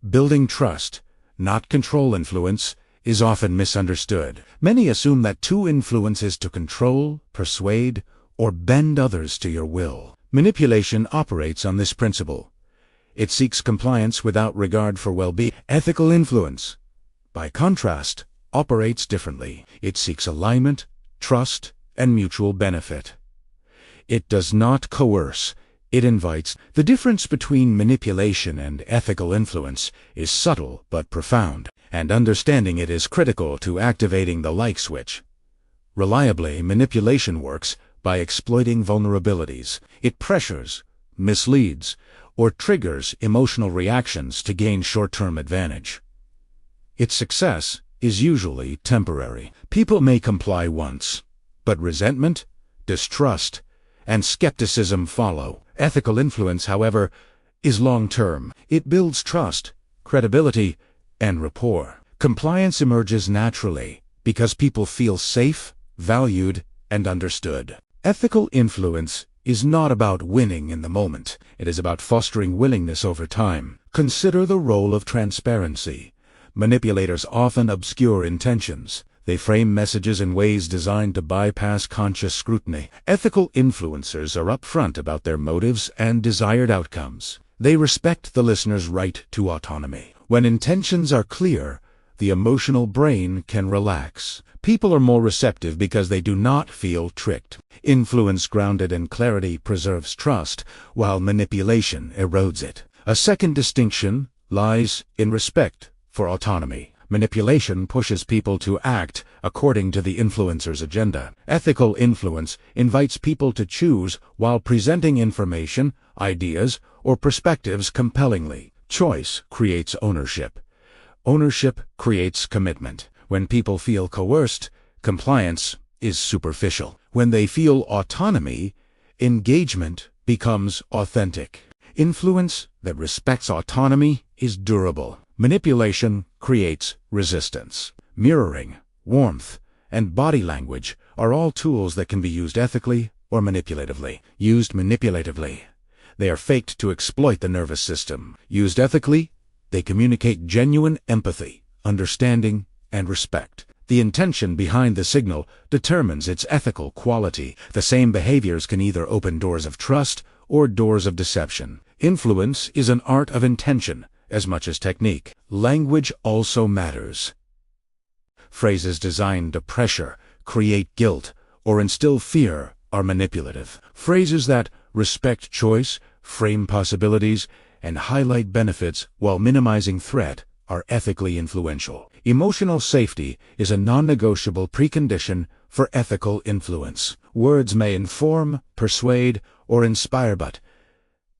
Building trust, not control influence, is often misunderstood. Many assume that to influence is to control, persuade, or bend others to your will. Manipulation operates on this principle. It seeks compliance without regard for well-being. Ethical influence, by contrast, operates differently. It seeks alignment, trust, and mutual benefit. It does not coerce, it invites. The difference between manipulation and ethical influence is subtle but profound, and understanding it is critical to activating the like switch. Reliably, manipulation works by exploiting vulnerabilities. It pressures, misleads, or triggers emotional reactions to gain short-term advantage. Its success is usually temporary. People may comply once, but resentment, distrust, and skepticism follow. Ethical influence, however, is long-term. It builds trust, credibility, and rapport. Compliance emerges naturally because people feel safe, valued, and understood. Ethical influence is not about winning in the moment. It is about fostering willingness over time. Consider the role of transparency. Manipulators often obscure intentions. They frame messages in ways designed to bypass conscious scrutiny. Ethical influencers are upfront about their motives and desired outcomes. They respect the listener's right to autonomy. When intentions are clear, the emotional brain can relax. People are more receptive because they do not feel tricked. Influence grounded in clarity preserves trust, while manipulation erodes it. A second distinction lies in respect for autonomy. Manipulation pushes people to act according to the influencer's agenda. Ethical influence invites people to choose while presenting information, ideas, or perspectives compellingly. Choice creates ownership. Ownership creates commitment. When people feel coerced, compliance is superficial. When they feel autonomy, engagement becomes authentic. Influence that respects autonomy is durable. Manipulation creates resistance. Mirroring, warmth, and body language are all tools that can be used ethically or manipulatively. Used manipulatively, They are faked to exploit the nervous system. Used ethically, they communicate genuine empathy, understanding, and respect. The intention behind the signal determines its ethical quality. The same behaviors can either open doors of trust or doors of deception. Influence is an art of intention as much as technique. Language also matters. Phrases designed to pressure, create guilt, or instill fear are manipulative. Phrases that respect choice, frame possibilities, and highlight benefits while minimizing threat are ethically influential. Emotional safety is a non-negotiable precondition for ethical influence. Words may inform, persuade, or inspire, but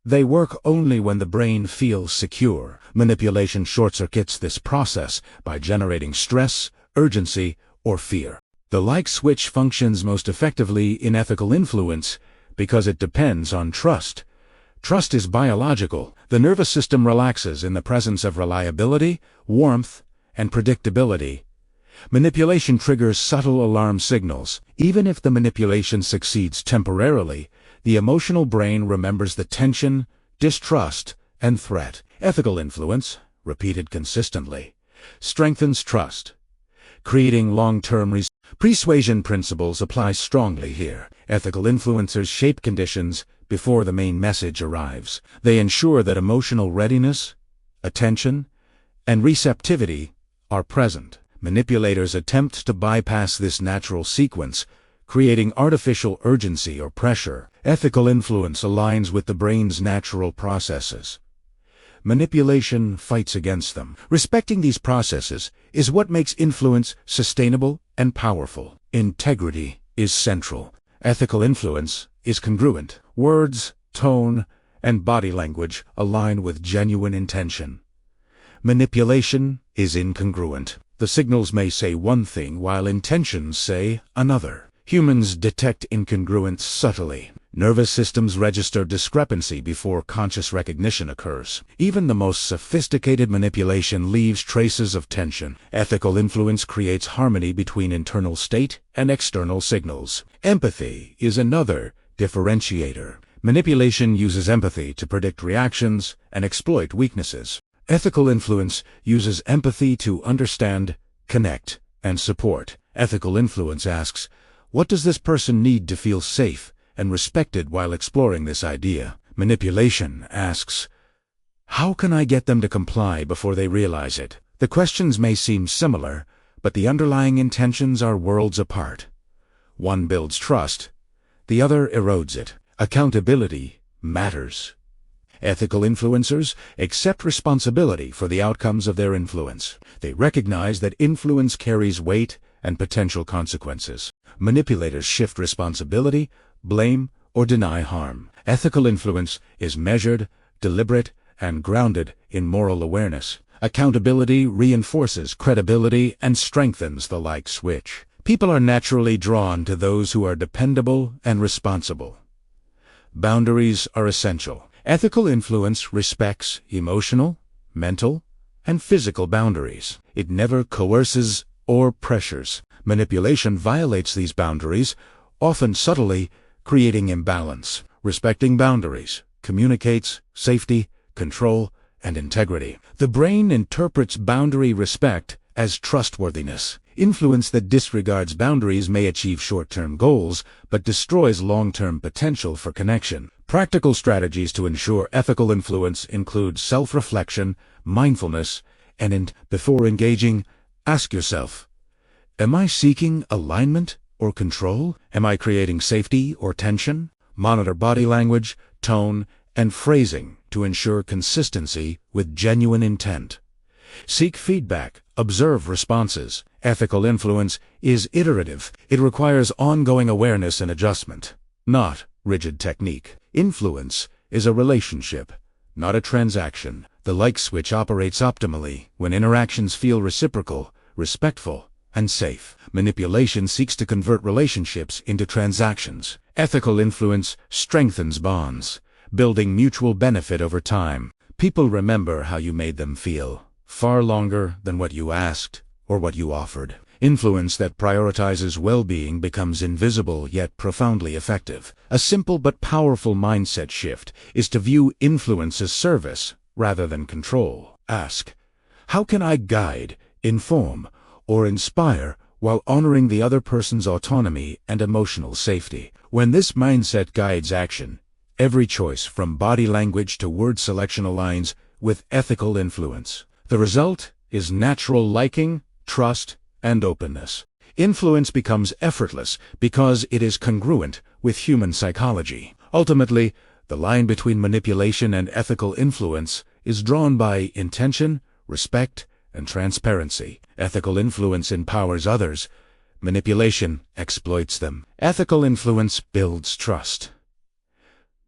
they work only when the brain feels secure. Manipulation short-circuits this process by generating stress, urgency, or fear. The like switch functions most effectively in ethical influence because it depends on trust. Trust is biological. The nervous system relaxes in the presence of reliability, warmth, and predictability. Manipulation triggers subtle alarm signals. Even if the manipulation succeeds temporarily, the emotional brain remembers the tension, distrust, and threat. Ethical influence, repeated consistently, strengthens trust, creating long-term persuasion principles apply strongly here. Ethical influencers shape conditions before the main message arrives. They ensure that emotional readiness, attention, and receptivity are present. Manipulators attempt to bypass this natural sequence, creating artificial urgency or pressure. Ethical influence aligns with the brain's natural processes. Manipulation fights against them. Respecting these processes is what makes influence sustainable and powerful. Integrity is central. Ethical influence is congruent. Words, tone, and body language align with genuine intention. Manipulation is incongruent. The signals may say one thing while intentions say another. Humans detect incongruence subtly. Nervous systems register discrepancy before conscious recognition occurs. Even the most sophisticated manipulation leaves traces of tension. Ethical influence creates harmony between internal state and external signals. Empathy is another differentiator. Manipulation uses empathy to predict reactions and exploit weaknesses. Ethical influence uses empathy to understand, connect, and support. Ethical influence asks, what does this person need to feel safe and respected while exploring this idea? Manipulation asks, how can I get them to comply before they realize it? The questions may seem similar, but the underlying intentions are worlds apart. One builds trust, the other erodes it. Accountability matters. Ethical influencers accept responsibility for the outcomes of their influence. They recognize that influence carries weight and potential consequences. Manipulators shift responsibility, blame, or deny harm. Ethical influence is measured, deliberate, and grounded in moral awareness. Accountability reinforces credibility and strengthens the like switch. People are naturally drawn to those who are dependable and responsible. Boundaries are essential. Ethical influence respects emotional, mental, and physical boundaries. It never coerces or pressures. Manipulation violates these boundaries, often subtly, creating imbalance. Respecting boundaries communicates safety, control, and integrity. The brain interprets boundary respect as trustworthiness. Influence that disregards boundaries may achieve short-term goals, but destroys long-term potential for connection. Practical strategies to ensure ethical influence include self-reflection, mindfulness, and before engaging, ask yourself, am I seeking alignment or control? Am I creating safety or tension? Monitor body language, tone, and phrasing to ensure consistency with genuine intent. Seek feedback, observe responses. Ethical influence is iterative. It requires ongoing awareness and adjustment, not rigid technique. Influence is a relationship, not a transaction. The like switch operates optimally when interactions feel reciprocal, respectful, and safe. Manipulation seeks to convert relationships into transactions. Ethical influence strengthens bonds, building mutual benefit over time. People remember how you made them feel, far longer than what you asked or what you offered. Influence that prioritizes well-being becomes invisible yet profoundly effective. A simple but powerful mindset shift is to view influence as service rather than control. Ask, how can I guide, inform, or inspire while honoring the other person's autonomy and emotional safety? When this mindset guides action, every choice from body language to word selection aligns with ethical influence. The result is natural liking, trust, and openness. Influence becomes effortless because it is congruent with human psychology. Ultimately, the line between manipulation and ethical influence is drawn by intention, respect, and transparency. Ethical influence empowers others. Manipulation exploits them. Ethical influence builds trust.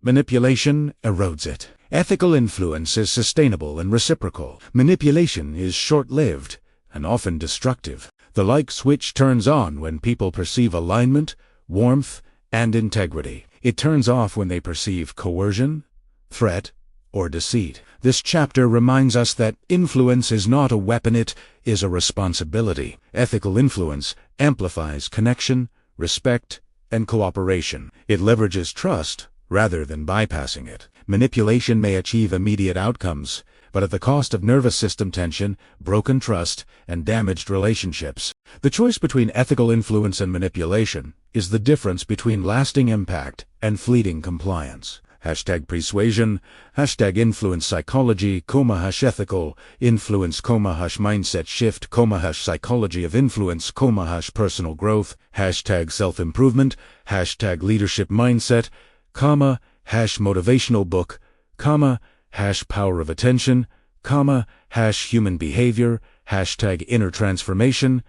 Manipulation erodes it. Ethical influence is sustainable and reciprocal. Manipulation is short-lived and often destructive. The like switch turns on when people perceive alignment, warmth, and integrity. It turns off when they perceive coercion, threat, or deceit. This chapter reminds us that influence is not a weapon, it is a responsibility. Ethical influence amplifies connection, respect, and cooperation. It leverages trust rather than bypassing it. Manipulation may achieve immediate outcomes, but at the cost of nervous system tension, broken trust, and damaged relationships. The choice between ethical influence and manipulation is the difference between lasting impact and fleeting compliance. #persuasion, #influence psychology, #ethical influence, #mindset shift, #psychology of influence, #personal growth, #self-improvement, #leadership mindset, #motivational book, #power of attention, #human behavior, #inner transformation,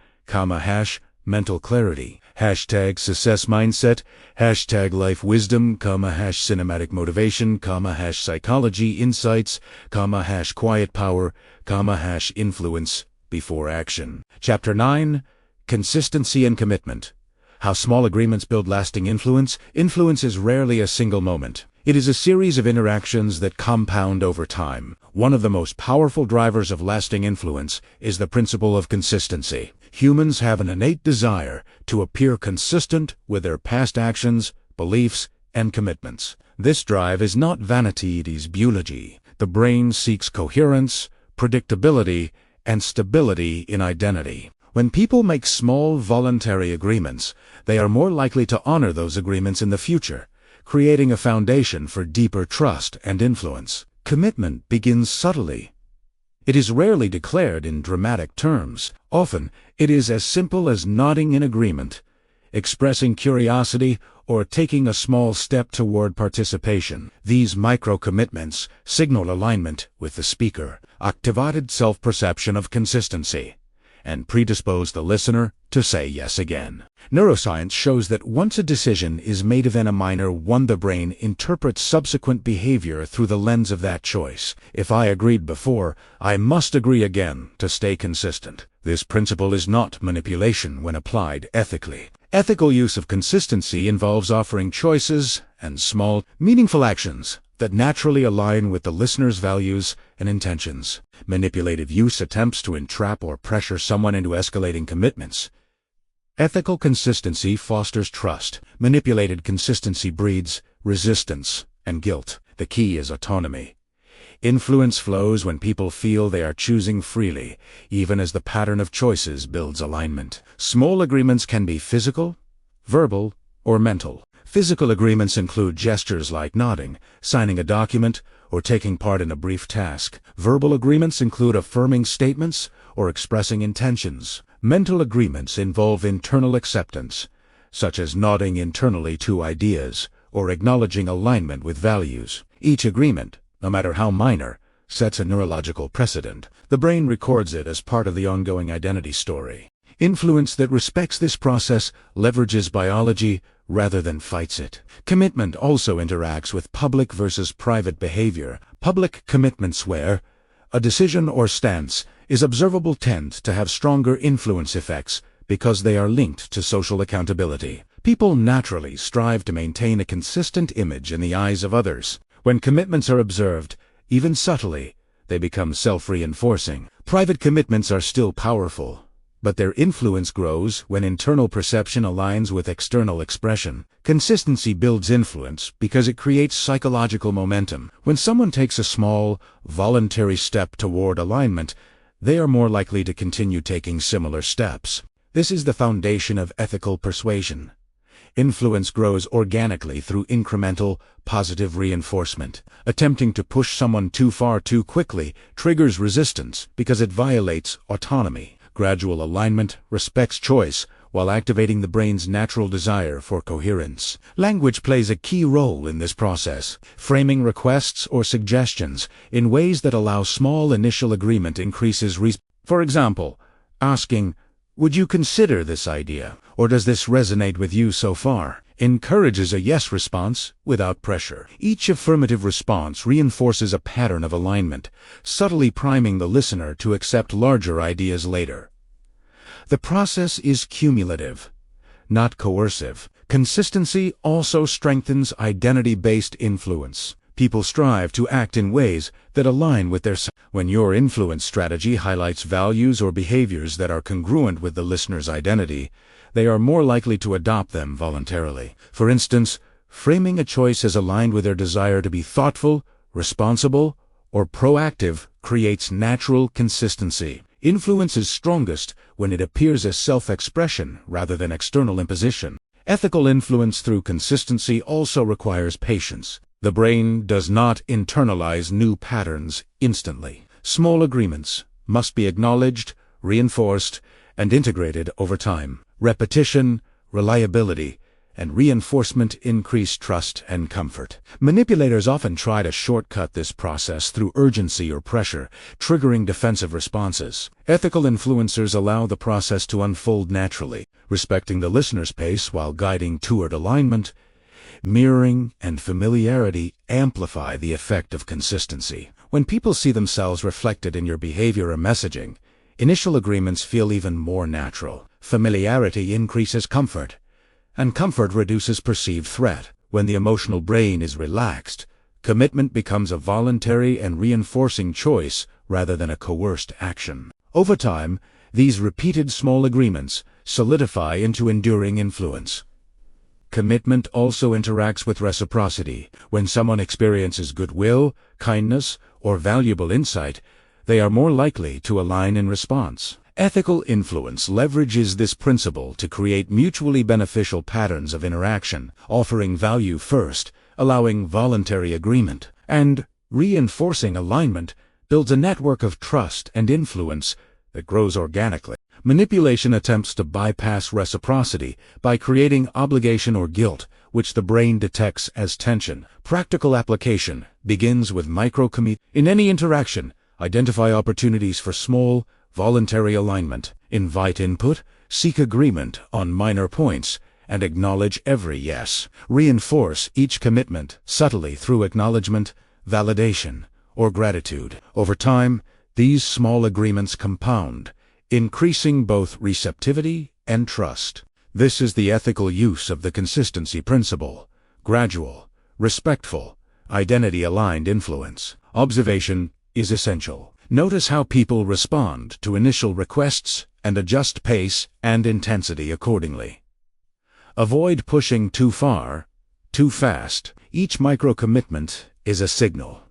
#mental clarity, #success mindset, #life wisdom, cinematic motivation, psychology insights, quiet power, influence before action. Chapter 9. Consistency and Commitment. How small agreements build lasting influence. Influence is rarely a single moment. It is a series of interactions that compound over time. One of the most powerful drivers of lasting influence is the principle of consistency. Humans have an innate desire to appear consistent with their past actions, beliefs, and commitments. This drive is not vanity, it is biology. The brain seeks coherence, predictability, and stability in identity. When people make small voluntary agreements, they are more likely to honor those agreements in the future, creating a foundation for deeper trust and influence. Commitment begins subtly. It is rarely declared in dramatic terms. Often, it is as simple as nodding in agreement, expressing curiosity, or taking a small step toward participation. These micro-commitments signal alignment with the speaker, activated self-perception of consistency, and predispose the listener to say yes again. Neuroscience shows that once a decision is made even a minor one, the brain interprets subsequent behavior through the lens of that choice. If I agreed before, I must agree again to stay consistent. This principle is not manipulation when applied ethically. Ethical use of consistency involves offering choices and small, meaningful actions that naturally align with the listener's values and intentions. Manipulative use attempts to entrap or pressure someone into escalating commitments. Ethical consistency fosters trust. Manipulated consistency breeds resistance and guilt. The key is autonomy. Influence flows when people feel they are choosing freely, even as the pattern of choices builds alignment. Small agreements can be physical, verbal, or mental. Physical agreements include gestures like nodding, signing a document, or taking part in a brief task. Verbal agreements include affirming statements or expressing intentions. Mental agreements involve internal acceptance, such as nodding internally to ideas or acknowledging alignment with values. Each agreement, no matter how minor, sets a neurological precedent. The brain records it as part of the ongoing identity story. Influence that respects this process leverages biology rather than fights it. Commitment also interacts with public versus private behavior. Public commitments where a decision or stance is observable tend to have stronger influence effects because they are linked to social accountability. People naturally strive to maintain a consistent image in the eyes of others. When commitments are observed, even subtly, they become self-reinforcing. Private commitments are still powerful, but their influence grows when internal perception aligns with external expression. Consistency builds influence because it creates psychological momentum. When someone takes a small, voluntary step toward alignment, they are more likely to continue taking similar steps. This is the foundation of ethical persuasion. Influence grows organically through incremental, positive reinforcement. Attempting to push someone too far too quickly triggers resistance because it violates autonomy. Gradual alignment respects choice while activating the brain's natural desire for coherence. Language plays a key role in this process, framing requests or suggestions in ways that allow small initial agreement increases For example, asking, "Would you consider this idea?" or "Does this resonate with you so far?" encourages a yes response without pressure. Each affirmative response reinforces a pattern of alignment, subtly priming the listener to accept larger ideas later. The process is cumulative, not coercive. Consistency also strengthens identity-based influence. People strive to act in ways that align with their When your influence strategy highlights values or behaviors that are congruent with the listener's identity, they are more likely to adopt them voluntarily. For instance, framing a choice as aligned with their desire to be thoughtful, responsible, or proactive creates natural consistency. Influence is strongest when it appears as self-expression rather than external imposition. Ethical influence through consistency also requires patience. The brain does not internalize new patterns instantly. Small agreements must be acknowledged, reinforced, and integrated over time. Repetition, reliability, and reinforcement increase trust and comfort. Manipulators often try to shortcut this process through urgency or pressure, triggering defensive responses. Ethical influencers allow the process to unfold naturally, respecting the listener's pace while guiding toward alignment. Mirroring and familiarity amplify the effect of consistency. When people see themselves reflected in your behavior or messaging, initial agreements feel even more natural. Familiarity increases comfort, and comfort reduces perceived threat. When the emotional brain is relaxed, commitment becomes a voluntary and reinforcing choice rather than a coerced action. Over time, these repeated small agreements solidify into enduring influence. Commitment also interacts with reciprocity. When someone experiences goodwill, kindness, or valuable insight, they are more likely to align in response. Ethical influence leverages this principle to create mutually beneficial patterns of interaction, offering value first, allowing voluntary agreement, and reinforcing alignment builds a network of trust and influence that grows organically. Manipulation attempts to bypass reciprocity by creating obligation or guilt, which the brain detects as tension. Practical application begins with micro-commitment. In any interaction, identify opportunities for small, voluntary alignment. Invite input, seek agreement on minor points, and acknowledge every yes. Reinforce each commitment subtly through acknowledgement, validation, or gratitude. Over time, these small agreements compound, increasing both receptivity and trust. This is the ethical use of the consistency principle: gradual, respectful, identity-aligned influence. Observation is essential. Notice how people respond to initial requests and adjust pace and intensity accordingly. Avoid pushing too far, too fast. Each micro-commitment is a signal,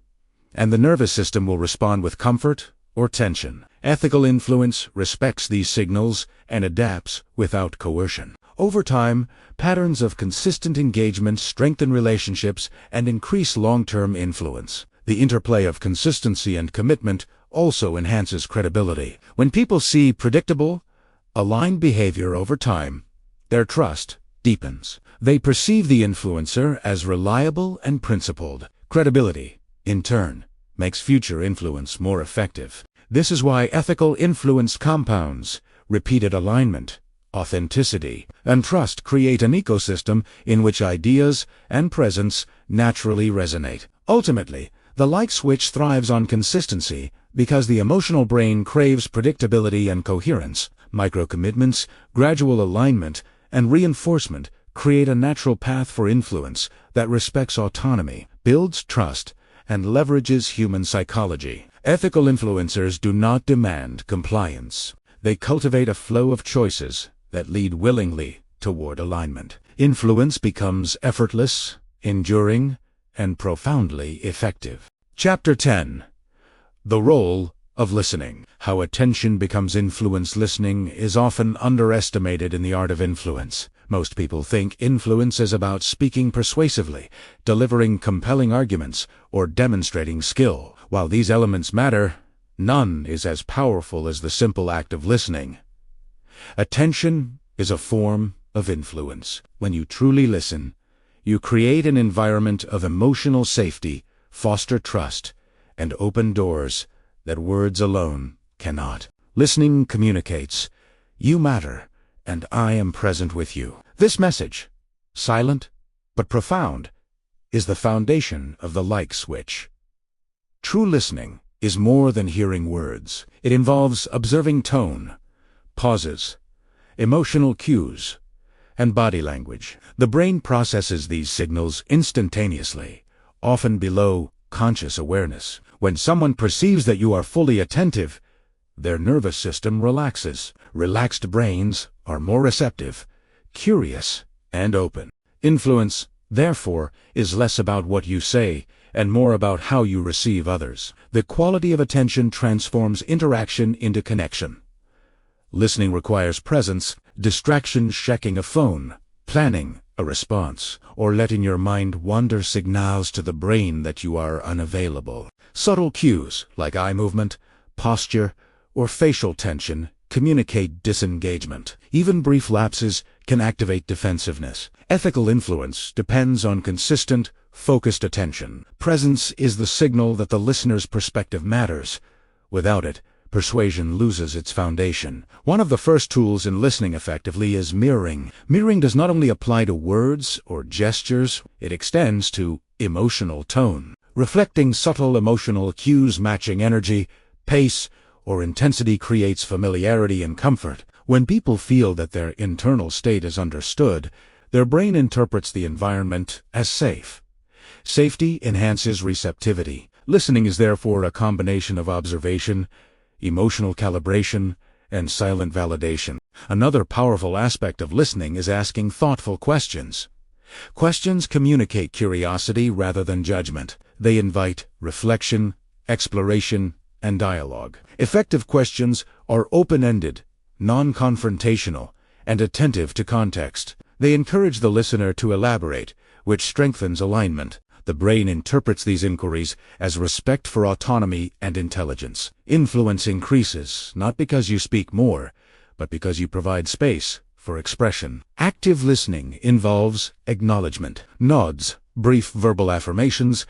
and the nervous system will respond with comfort or tension. Ethical influence respects these signals and adapts without coercion. Over time, patterns of consistent engagement strengthen relationships and increase long-term influence. The interplay of consistency and commitment also enhances credibility. When people see predictable, aligned behavior over time, their trust deepens. They perceive the influencer as reliable and principled. Credibility, in turn, makes future influence more effective. This is why ethical influence compounds. Repeated alignment, authenticity, and trust create an ecosystem in which ideas and presence naturally resonate. Ultimately, the like switch thrives on consistency because the emotional brain craves predictability and coherence. Micro-commitments, gradual alignment, and reinforcement create a natural path for influence that respects autonomy, builds trust, and leverages human psychology. Ethical influencers do not demand compliance. They cultivate a flow of choices that lead willingly toward alignment. Influence becomes effortless, enduring, and profoundly effective. Chapter 10. The Role of Listening. How attention becomes influence. Listening is often underestimated in the art of influence. Most people think influence is about speaking persuasively, delivering compelling arguments, or demonstrating skill. While these elements matter, none is as powerful as the simple act of listening. Attention is a form of influence. When you truly listen, you create an environment of emotional safety, foster trust, and open doors that words alone cannot. Listening communicates, "You matter, and I am present with you." This message, silent but profound, is the foundation of the like switch. True listening is more than hearing words. It involves observing tone, pauses, emotional cues, and body language. The brain processes these signals instantaneously, often below conscious awareness. When someone perceives that you are fully attentive, their nervous system relaxes. Relaxed brains are more receptive, curious, and open. Influence, therefore, is less about what you say and more about how you receive others. The quality of attention transforms interaction into connection. Listening requires presence. Distractions, checking a phone, planning a response, or letting your mind wander signals to the brain that you are unavailable. Subtle cues, like eye movement, posture, or facial tension, communicate disengagement. Even brief lapses can activate defensiveness. Ethical influence depends on consistent, focused attention. Presence is the signal that the listener's perspective matters. Without it, persuasion loses its foundation. One of the first tools in listening effectively is mirroring. Mirroring does not only apply to words or gestures, it extends to emotional tone. Reflecting subtle emotional cues, matching energy, pace, or intensity creates familiarity and comfort. When people feel that their internal state is understood, their brain interprets the environment as safe. Safety enhances receptivity. Listening is therefore a combination of observation, emotional calibration, and silent validation. Another powerful aspect of listening is asking thoughtful questions. Questions communicate curiosity rather than judgment. They invite reflection, exploration, and dialogue. Effective questions are open-ended, non-confrontational, and attentive to context. They encourage the listener to elaborate, which strengthens alignment. The brain interprets these inquiries as respect for autonomy and intelligence. Influence increases, not because you speak more, but because you provide space for expression. Active listening involves acknowledgement. Nods, brief verbal affirmations,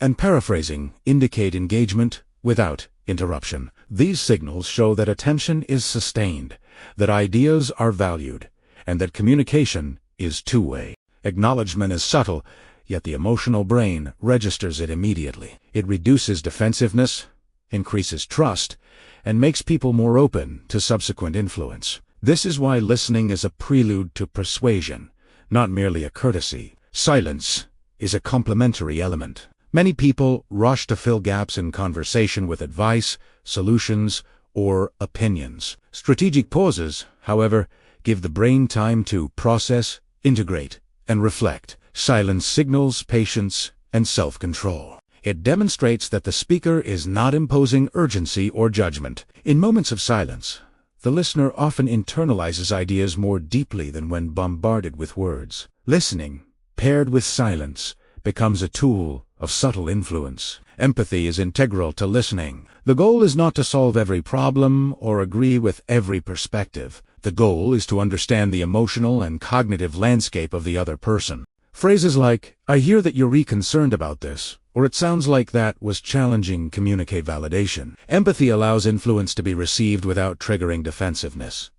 and paraphrasing indicate engagement without interruption. These signals show that attention is sustained, that ideas are valued, and that communication is two-way. Acknowledgement is subtle, yet the emotional brain registers it immediately. It reduces defensiveness, increases trust, and makes people more open to subsequent influence. This is why listening is a prelude to persuasion, not merely a courtesy. Silence is a complementary element. Many people rush to fill gaps in conversation with advice, solutions, or opinions. Strategic pauses, however, give the brain time to process, integrate, and reflect. Silence signals patience and self-control. It demonstrates that the speaker is not imposing urgency or judgment. In moments of silence, the listener often internalizes ideas more deeply than when bombarded with words. Listening, paired with silence, becomes a tool of subtle influence. Empathy is integral to listening. The goal is not to solve every problem or agree with every perspective. The goal is to understand the emotional and cognitive landscape of the other person. Phrases like, "I hear that you're concerned about this," or "it sounds like that" was challenging communicate validation. Empathy allows influence to be received without triggering defensiveness.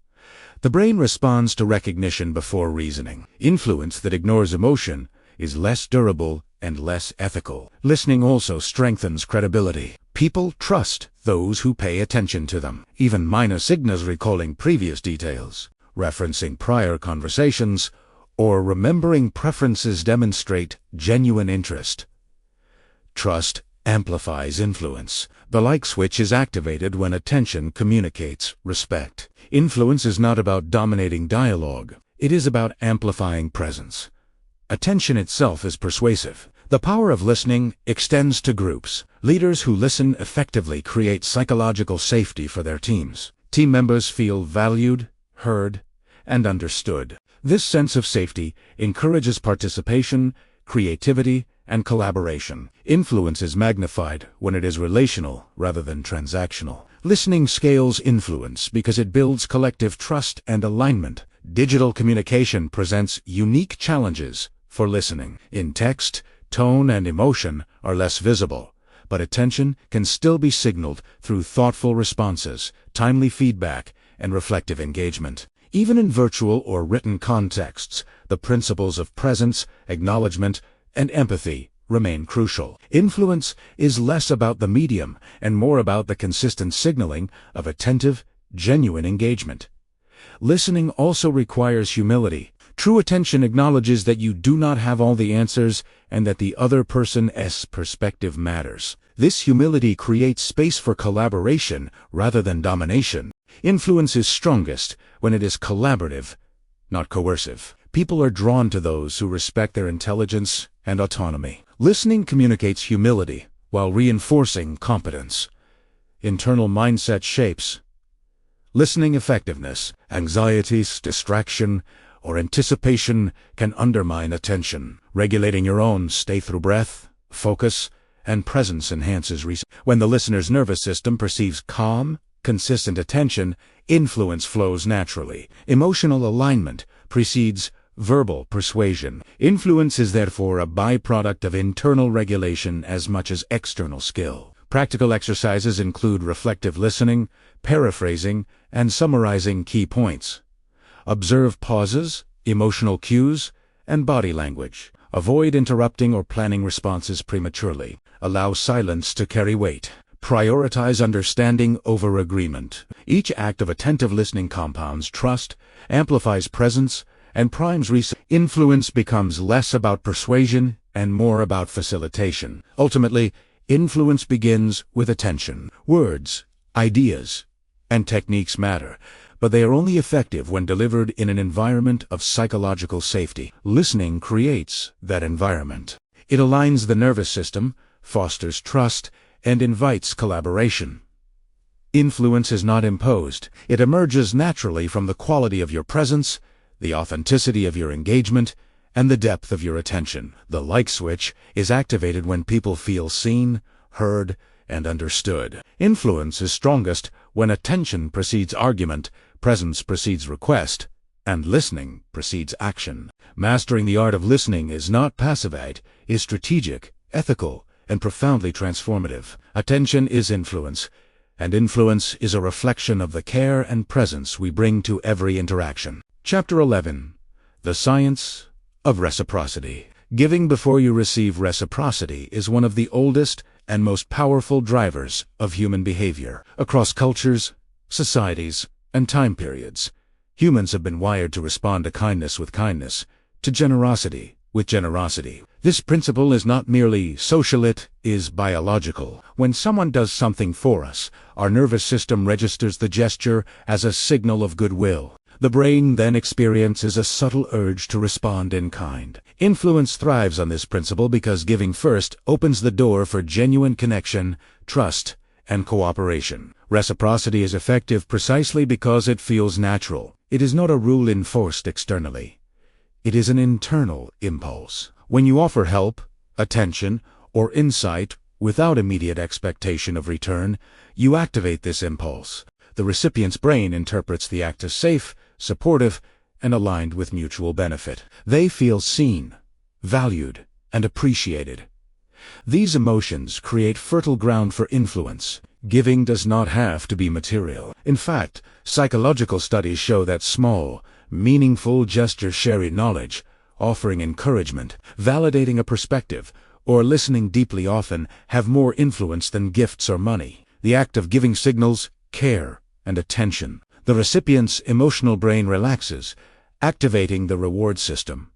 The brain responds to recognition before reasoning. Influence that ignores emotion is less durable and less ethical. Listening also strengthens credibility. People trust those who pay attention to them. Even minor signals, recalling previous details, referencing prior conversations, or remembering preferences, demonstrate genuine interest. Trust amplifies influence. The like switch is activated when attention communicates respect. Influence is not about dominating dialogue. It is about amplifying presence. Attention itself is persuasive. The power of listening extends to groups. Leaders who listen effectively create psychological safety for their teams. Team members feel valued, heard, and understood. This sense of safety encourages participation, creativity, and collaboration. Influence is magnified when it is relational rather than transactional. Listening scales influence because it builds collective trust and alignment. Digital communication presents unique challenges for listening. In text, tone and emotion are less visible, but attention can still be signaled through thoughtful responses, timely feedback, and reflective engagement. Even in virtual or written contexts, the principles of presence, acknowledgement, and empathy remain crucial. Influence is less about the medium and more about the consistent signaling of attentive, genuine engagement. Listening also requires humility. True attention acknowledges that you do not have all the answers and that the other person's perspective matters. This humility creates space for collaboration rather than domination. Influence is strongest when it is collaborative, not coercive. People are drawn to those who respect their intelligence and autonomy. Listening communicates humility while reinforcing competence. Internal mindset shapes listening effectiveness. Anxiety, distraction, or anticipation can undermine attention. Regulating your own state through breath, focus, and presence enhances When the listener's nervous system perceives calm, consistent attention, influence flows naturally. Emotional alignment precedes verbal persuasion. Influence is therefore a byproduct of internal regulation as much as external skill. Practical exercises include reflective listening, paraphrasing, and summarizing key points. Observe pauses, emotional cues, and body language. Avoid interrupting or planning responses prematurely. Allow silence to carry weight. Prioritize understanding over agreement. Each act of attentive listening compounds trust, amplifies presence, and primes Influence becomes less about persuasion and more about facilitation. Ultimately, influence begins with attention. Words, ideas, and techniques matter, but they are only effective when delivered in an environment of psychological safety. Listening creates that environment. It aligns the nervous system, fosters trust, and invites collaboration. Influence is not imposed. It emerges naturally from the quality of your presence, the authenticity of your engagement, and the depth of your attention. The like switch is activated when people feel seen, heard, and understood. Influence is strongest when attention precedes argument, presence precedes request, and listening precedes action. Mastering the art of listening is not passive, it is strategic, ethical, and profoundly transformative. Attention is influence, and influence is a reflection of the care and presence we bring to every interaction. Chapter 11. The Science of Reciprocity. Giving before you receive reciprocity is one of the oldest and most powerful drivers of human behavior. Across cultures, societies, and time periods, humans have been wired to respond to kindness with kindness, to generosity with generosity. This principle is not merely social, it is biological. When someone does something for us, our nervous system registers the gesture as a signal of goodwill. The brain then experiences a subtle urge to respond in kind. Influence thrives on this principle because giving first opens the door for genuine connection, trust, and cooperation. Reciprocity is effective precisely because it feels natural. It is not a rule enforced externally. It is an internal impulse. When you offer help, attention, or insight without immediate expectation of return, you activate this impulse. The recipient's brain interprets the act as safe, supportive, and aligned with mutual benefit. They feel seen, valued, and appreciated. These emotions create fertile ground for influence. Giving does not have to be material. In fact, psychological studies show that small, meaningful gestures sharing knowledge, offering encouragement, validating a perspective, or listening deeply often have more influence than gifts or money. The act of giving signals care and attention. The recipient's emotional brain relaxes, activating the reward system.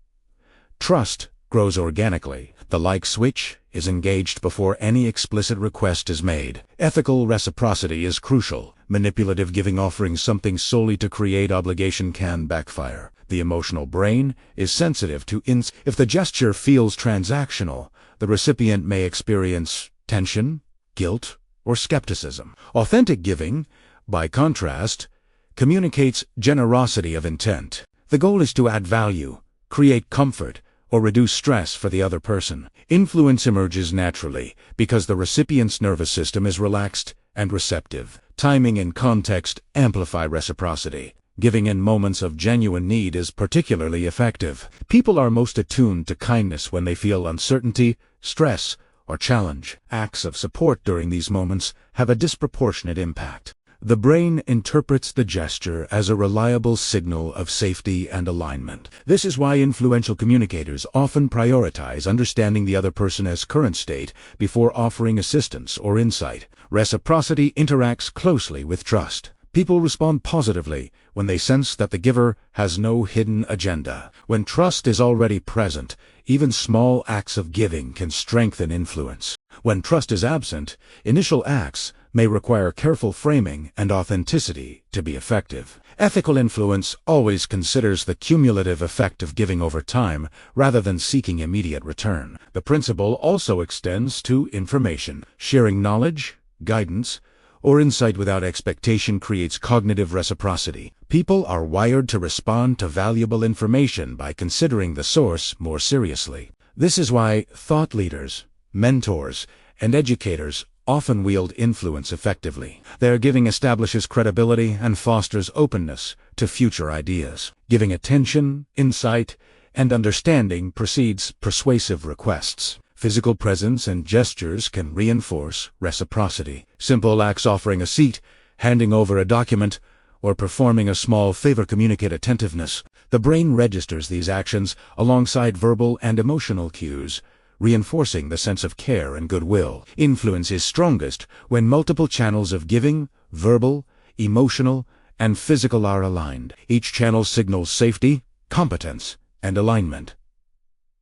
Trust grows organically. The like switch is engaged before any explicit request is made. Ethical reciprocity is crucial. Manipulative giving offering something solely to create obligation can backfire. The emotional brain is sensitive to if the gesture feels transactional, the recipient may experience tension, guilt, or skepticism. Authentic giving, by contrast, communicates generosity of intent. The goal is to add value, create comfort, or reduce stress for the other person. Influence emerges naturally because the recipient's nervous system is relaxed and receptive. Timing and context amplify reciprocity. Giving in moments of genuine need is particularly effective. People are most attuned to kindness when they feel uncertainty, stress, or challenge. Acts of support during these moments have a disproportionate impact. The brain interprets the gesture as a reliable signal of safety and alignment. This is why influential communicators often prioritize understanding the other person's current state before offering assistance or insight. Reciprocity interacts closely with trust. People respond positively when they sense that the giver has no hidden agenda. When trust is already present, even small acts of giving can strengthen influence. When trust is absent, initial acts may require careful framing and authenticity to be effective. Ethical influence always considers the cumulative effect of giving over time rather than seeking immediate return. The principle also extends to information. Sharing knowledge, guidance, or insight without expectation creates cognitive reciprocity. People are wired to respond to valuable information by considering the source more seriously. This is why thought leaders, mentors, and educators often wield influence effectively. Their giving establishes credibility and fosters openness to future ideas. Giving attention, insight, and understanding precedes persuasive requests. Physical presence and gestures can reinforce reciprocity. Simple acts offering a seat, handing over a document, or performing a small favor communicate attentiveness. The brain registers these actions alongside verbal and emotional cues, reinforcing the sense of care and goodwill. Influence is strongest when multiple channels of giving, verbal, emotional, and physical are aligned. Each channel signals safety, competence, and alignment.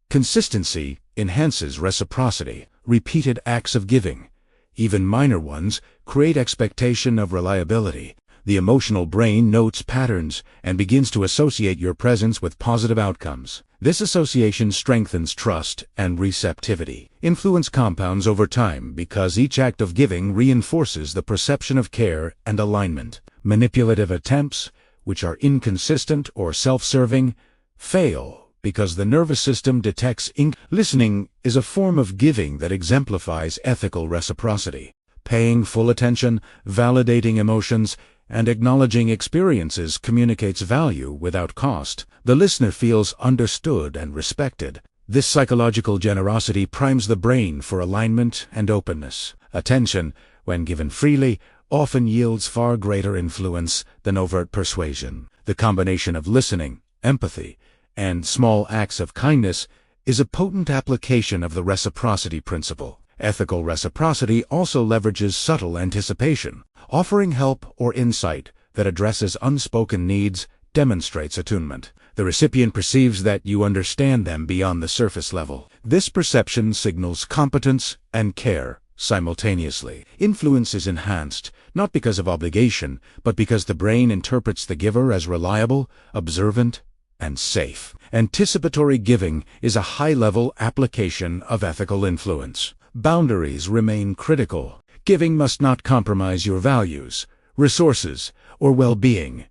Consistency enhances reciprocity. Repeated acts of giving, even minor ones, create expectation of reliability. The emotional brain notes patterns and begins to associate your presence with positive outcomes. This association strengthens trust and receptivity. Influence compounds over time because each act of giving reinforces the perception of care and alignment. Manipulative attempts, which are inconsistent or self-serving, fail because the nervous system detects listening is a form of giving that exemplifies ethical reciprocity. Paying full attention, validating emotions, and acknowledging experiences communicates value without cost. The listener feels understood and respected. This psychological generosity primes the brain for alignment and openness. Attention, when given freely, often yields far greater influence than overt persuasion. The combination of listening, empathy, and small acts of kindness is a potent application of the reciprocity principle. Ethical reciprocity also leverages subtle anticipation. Offering help or insight that addresses unspoken needs demonstrates attunement. The recipient perceives that you understand them beyond the surface level. This perception signals competence and care simultaneously. Influence is enhanced, not because of obligation, but because the brain interprets the giver as reliable, observant, and safe. Anticipatory giving is a high-level application of ethical influence. Boundaries remain critical. Giving must not compromise your values, resources, or well-being.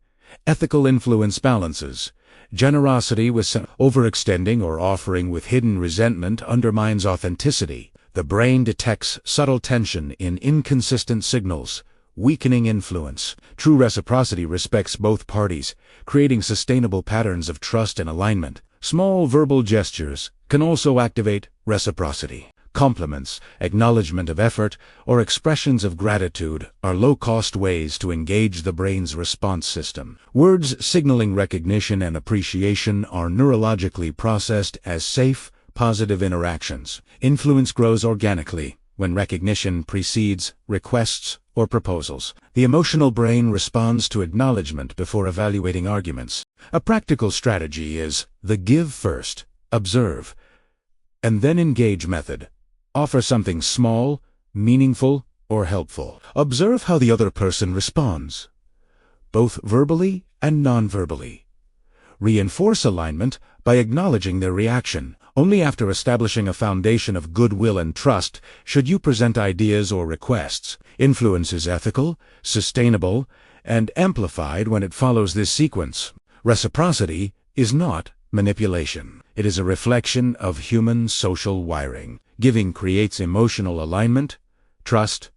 Ethical influence balances. Generosity with overextending or offering with hidden resentment undermines authenticity. The brain detects subtle tension in inconsistent signals, weakening influence. True reciprocity respects both parties, creating sustainable patterns of trust and alignment. Small verbal gestures can also activate reciprocity. Compliments, acknowledgement of effort, or expressions of gratitude are low-cost ways to engage the brain's response system. Words signaling recognition and appreciation are neurologically processed as safe, positive interactions. Influence grows organically when recognition precedes requests or proposals. The emotional brain responds to acknowledgement before evaluating arguments. A practical strategy is the give first, observe, and then engage method. Offer something small, meaningful, or helpful. Observe how the other person responds, both verbally and non-verbally. Reinforce alignment by acknowledging their reaction. Only after establishing a foundation of goodwill and trust should you present ideas or requests. Influence is ethical, sustainable, and amplified when it follows this sequence. Reciprocity is not manipulation. It is a reflection of human social wiring. Giving creates emotional alignment, trust,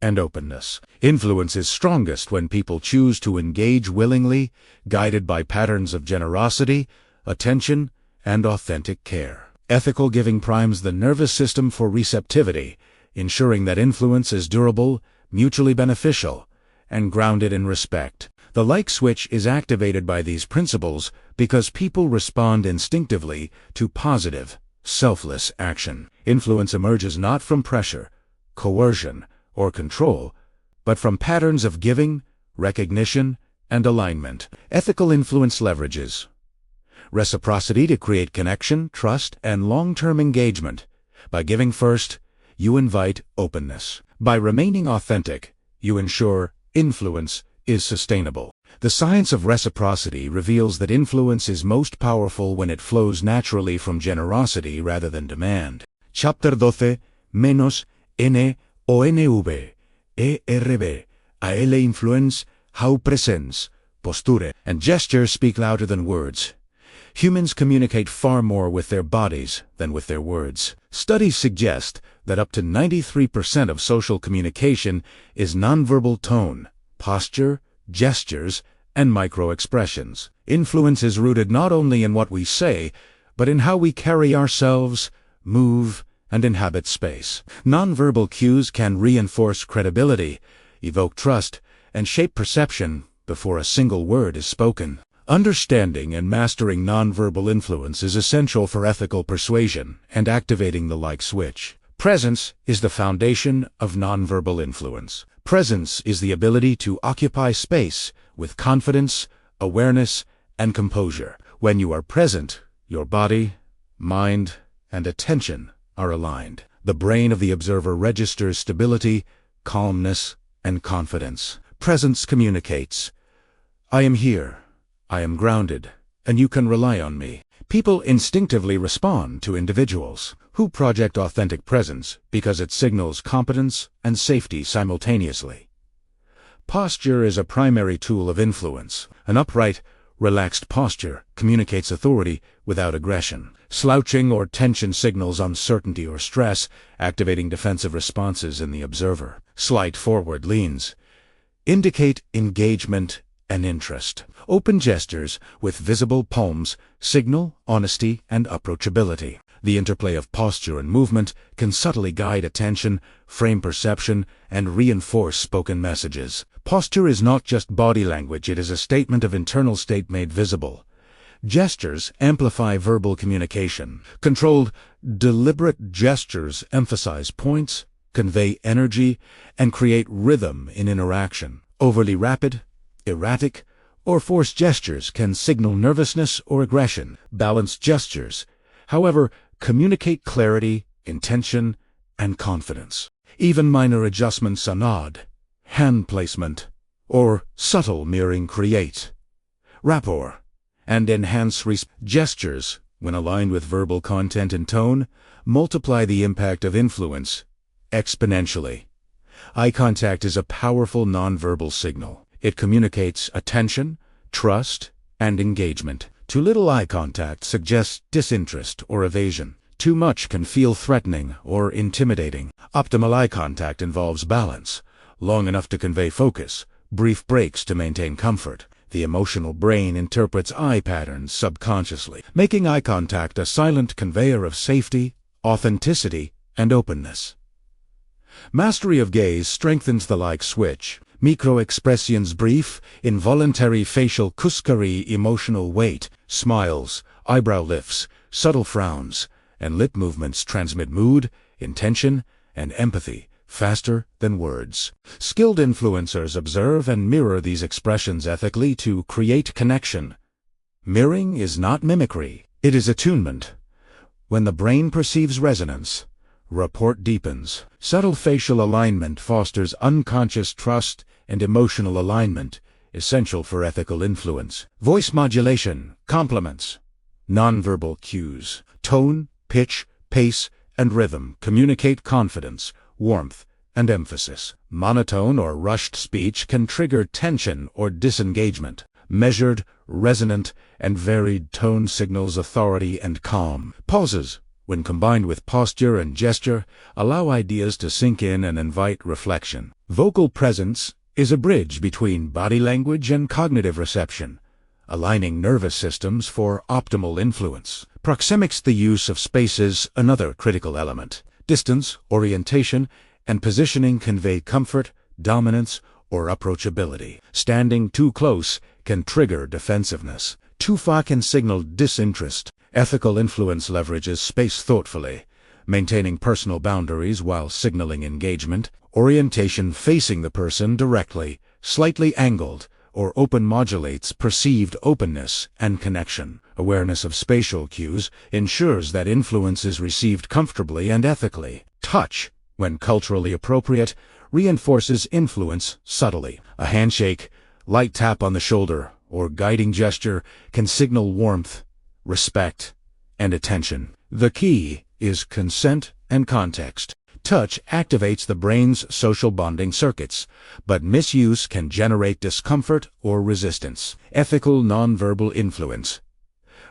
and openness. Influence is strongest when people choose to engage willingly, guided by patterns of generosity, attention, and authentic care. Ethical giving primes the nervous system for receptivity, ensuring that influence is durable, mutually beneficial, and grounded in respect. The like switch is activated by these principles because people respond instinctively to positive, selfless action. Influence emerges not from pressure, coercion, or control, but from patterns of giving, recognition, and alignment. Ethical influence leverages reciprocity to create connection, trust, and long-term engagement. By giving first, you invite openness. By remaining authentic, you ensure influence is sustainable. The science of reciprocity reveals that influence is most powerful when it flows naturally from generosity rather than demand. Chapter 12, menos, N, O, N, V, E, R, B, A, L, influence, how presence, posture, and gestures speak louder than words. Humans communicate far more with their bodies than with their words. Studies suggest that up to 93% of social communication is nonverbal tone, posture, gestures, and micro-expressions. Influence is rooted not only in what we say, but in how we carry ourselves, move, and inhabit space. Nonverbal cues can reinforce credibility, evoke trust, and shape perception before a single word is spoken. Understanding and mastering nonverbal influence is essential for ethical persuasion and activating the like switch. Presence is the foundation of nonverbal influence. Presence is the ability to occupy space with confidence, awareness, and composure. When you are present, your body, mind, and attention are aligned. The brain of the observer registers stability, calmness, and confidence. Presence communicates, I am here, I am grounded, and you can rely on me. People instinctively respond to individuals who project authentic presence because it signals competence and safety simultaneously. Posture is a primary tool of influence. An upright, relaxed posture communicates authority without aggression. Slouching or tension signals uncertainty or stress, activating defensive responses in the observer. Slight forward leans indicate engagement and interest. Open gestures with visible palms signal honesty and approachability. The interplay of posture and movement can subtly guide attention, frame perception, and reinforce spoken messages. Posture is not just body language, it is a statement of internal state made visible. Gestures amplify verbal communication. Controlled, deliberate gestures emphasize points, convey energy, and create rhythm in interaction. Overly rapid, erratic, or forced gestures can signal nervousness or aggression. Balanced gestures, however, communicate clarity, intention, and confidence. Even minor adjustments, a nod, hand placement, or subtle mirroring create rapport and enhance gestures, when aligned with verbal content and tone, multiply the impact of influence exponentially. Eye contact is a powerful nonverbal signal. It communicates attention, trust, and engagement. Too little eye contact suggests disinterest or evasion. Too much can feel threatening or intimidating. Optimal eye contact involves balance, long enough to convey focus, brief breaks to maintain comfort. The emotional brain interprets eye patterns subconsciously, making eye contact a silent conveyor of safety, authenticity, and openness. Mastery of gaze strengthens the like switch. Micro-expressions, brief, involuntary facial kuskari, emotional weight, smiles, eyebrow lifts, subtle frowns, and lip movements transmit mood, intention, and empathy faster than words. Skilled influencers observe and mirror these expressions ethically to create connection. Mirroring is not mimicry, it is attunement. When the brain perceives resonance, rapport deepens. Subtle facial alignment fosters unconscious trust and emotional alignment, essential for ethical influence. Voice modulation complements nonverbal cues. Tone, pitch, pace, and rhythm communicate confidence, warmth, and emphasis. Monotone or rushed speech can trigger tension or disengagement. Measured, resonant, and varied tone signals authority and calm. Pauses, when combined with posture and gesture, allow ideas to sink in and invite reflection. Vocal presence is a bridge between body language and cognitive reception, aligning nervous systems for optimal influence. Proxemics, the use of spaces, another critical element. Distance, orientation, and positioning convey comfort, dominance, or approachability. Standing too close can trigger defensiveness. Too far can signal disinterest. Ethical influence leverages space thoughtfully, maintaining personal boundaries while signaling engagement. Orientation, facing the person directly, slightly angled, or open, modulates perceived openness and connection. Awareness of spatial cues ensures that influence is received comfortably and ethically. Touch, when culturally appropriate, reinforces influence subtly. A handshake, light tap on the shoulder, or guiding gesture can signal warmth, respect, and attention. The key is consent and context. Touch activates the brain's social bonding circuits, but misuse can generate discomfort or resistance. Ethical nonverbal influence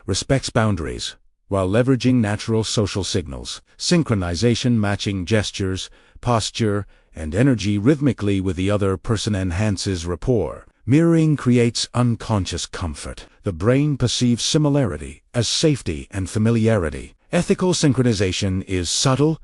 respects boundaries while leveraging natural social signals. Synchronization, matching gestures, posture, and energy rhythmically with the other person enhances rapport. Mirroring creates unconscious comfort. The brain perceives similarity as safety and familiarity. Ethical synchronization is subtle,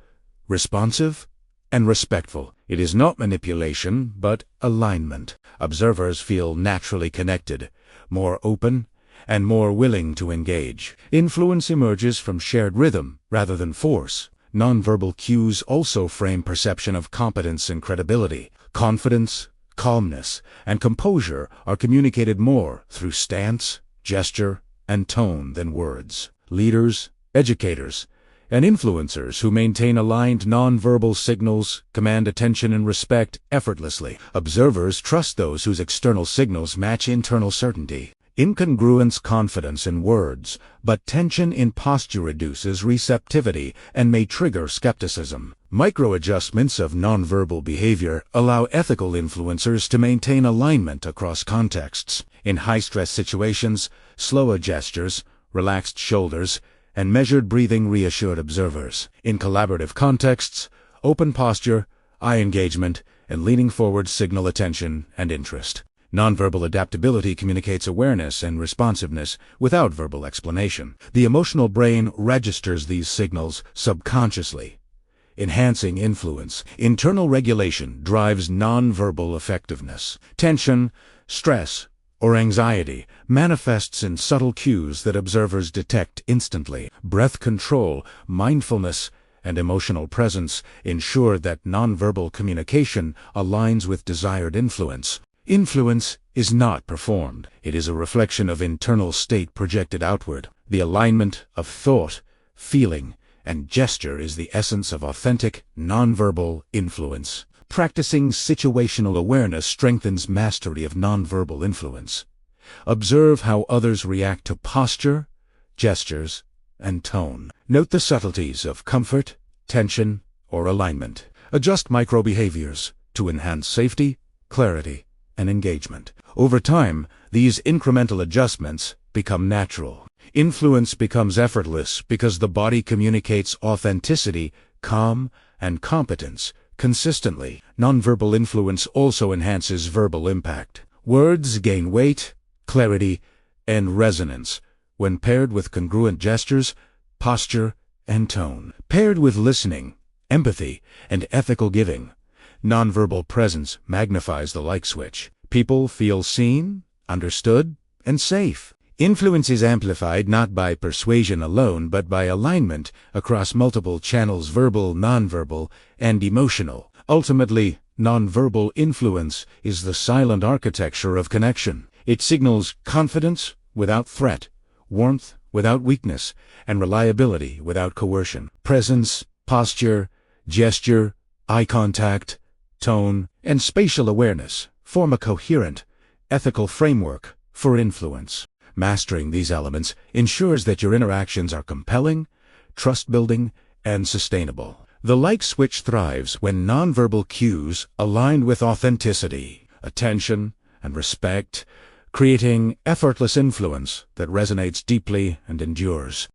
responsive, and respectful. It is not manipulation, but alignment. Observers feel naturally connected, more open, and more willing to engage. Influence emerges from shared rhythm rather than force. Nonverbal cues also frame perception of competence and credibility. Confidence, calmness, and composure are communicated more through stance, gesture, and tone than words. Leaders, educators, and influencers who maintain aligned nonverbal signals command attention and respect effortlessly. Observers trust those whose external signals match internal certainty. Incongruence, confidence in words, but tension in posture reduces receptivity and may trigger skepticism. Micro-adjustments of nonverbal behavior allow ethical influencers to maintain alignment across contexts. In high-stress situations, slower gestures, relaxed shoulders, and measured breathing reassured observers. In collaborative contexts, open posture, eye engagement, and leaning forward signal attention and interest. Nonverbal adaptability communicates awareness and responsiveness without verbal explanation. The emotional brain registers these signals subconsciously, enhancing influence. Internal regulation drives nonverbal effectiveness. Tension, stress, or anxiety manifests in subtle cues that observers detect instantly. Breath control, mindfulness, and emotional presence ensure that nonverbal communication aligns with desired influence. Influence is not performed. It is a reflection of internal state projected outward. The alignment of thought, feeling, and gesture is the essence of authentic, nonverbal influence. Practicing situational awareness strengthens mastery of nonverbal influence. Observe how others react to posture, gestures, and tone. Note the subtleties of comfort, tension, or alignment. Adjust micro-behaviors to enhance safety, clarity, and engagement. Over time, these incremental adjustments become natural. Influence becomes effortless because the body communicates authenticity, calm, and competence consistently. Nonverbal influence also enhances verbal impact. Words gain weight, clarity, and resonance when paired with congruent gestures, posture, and tone. Paired with listening, empathy, and ethical giving, nonverbal presence magnifies the like switch. People feel seen, understood, and safe. Influence is amplified not by persuasion alone, but by alignment across multiple channels: verbal, nonverbal, and emotional. Ultimately, nonverbal influence is the silent architecture of connection. It signals confidence without threat, warmth without weakness, and reliability without coercion. Presence, posture, gesture, eye contact, tone, and spatial awareness form a coherent, ethical framework for influence. Mastering these elements ensures that your interactions are compelling, trust-building, and sustainable. The like switch thrives when nonverbal cues align with authenticity, attention, and respect, creating effortless influence that resonates deeply and endures.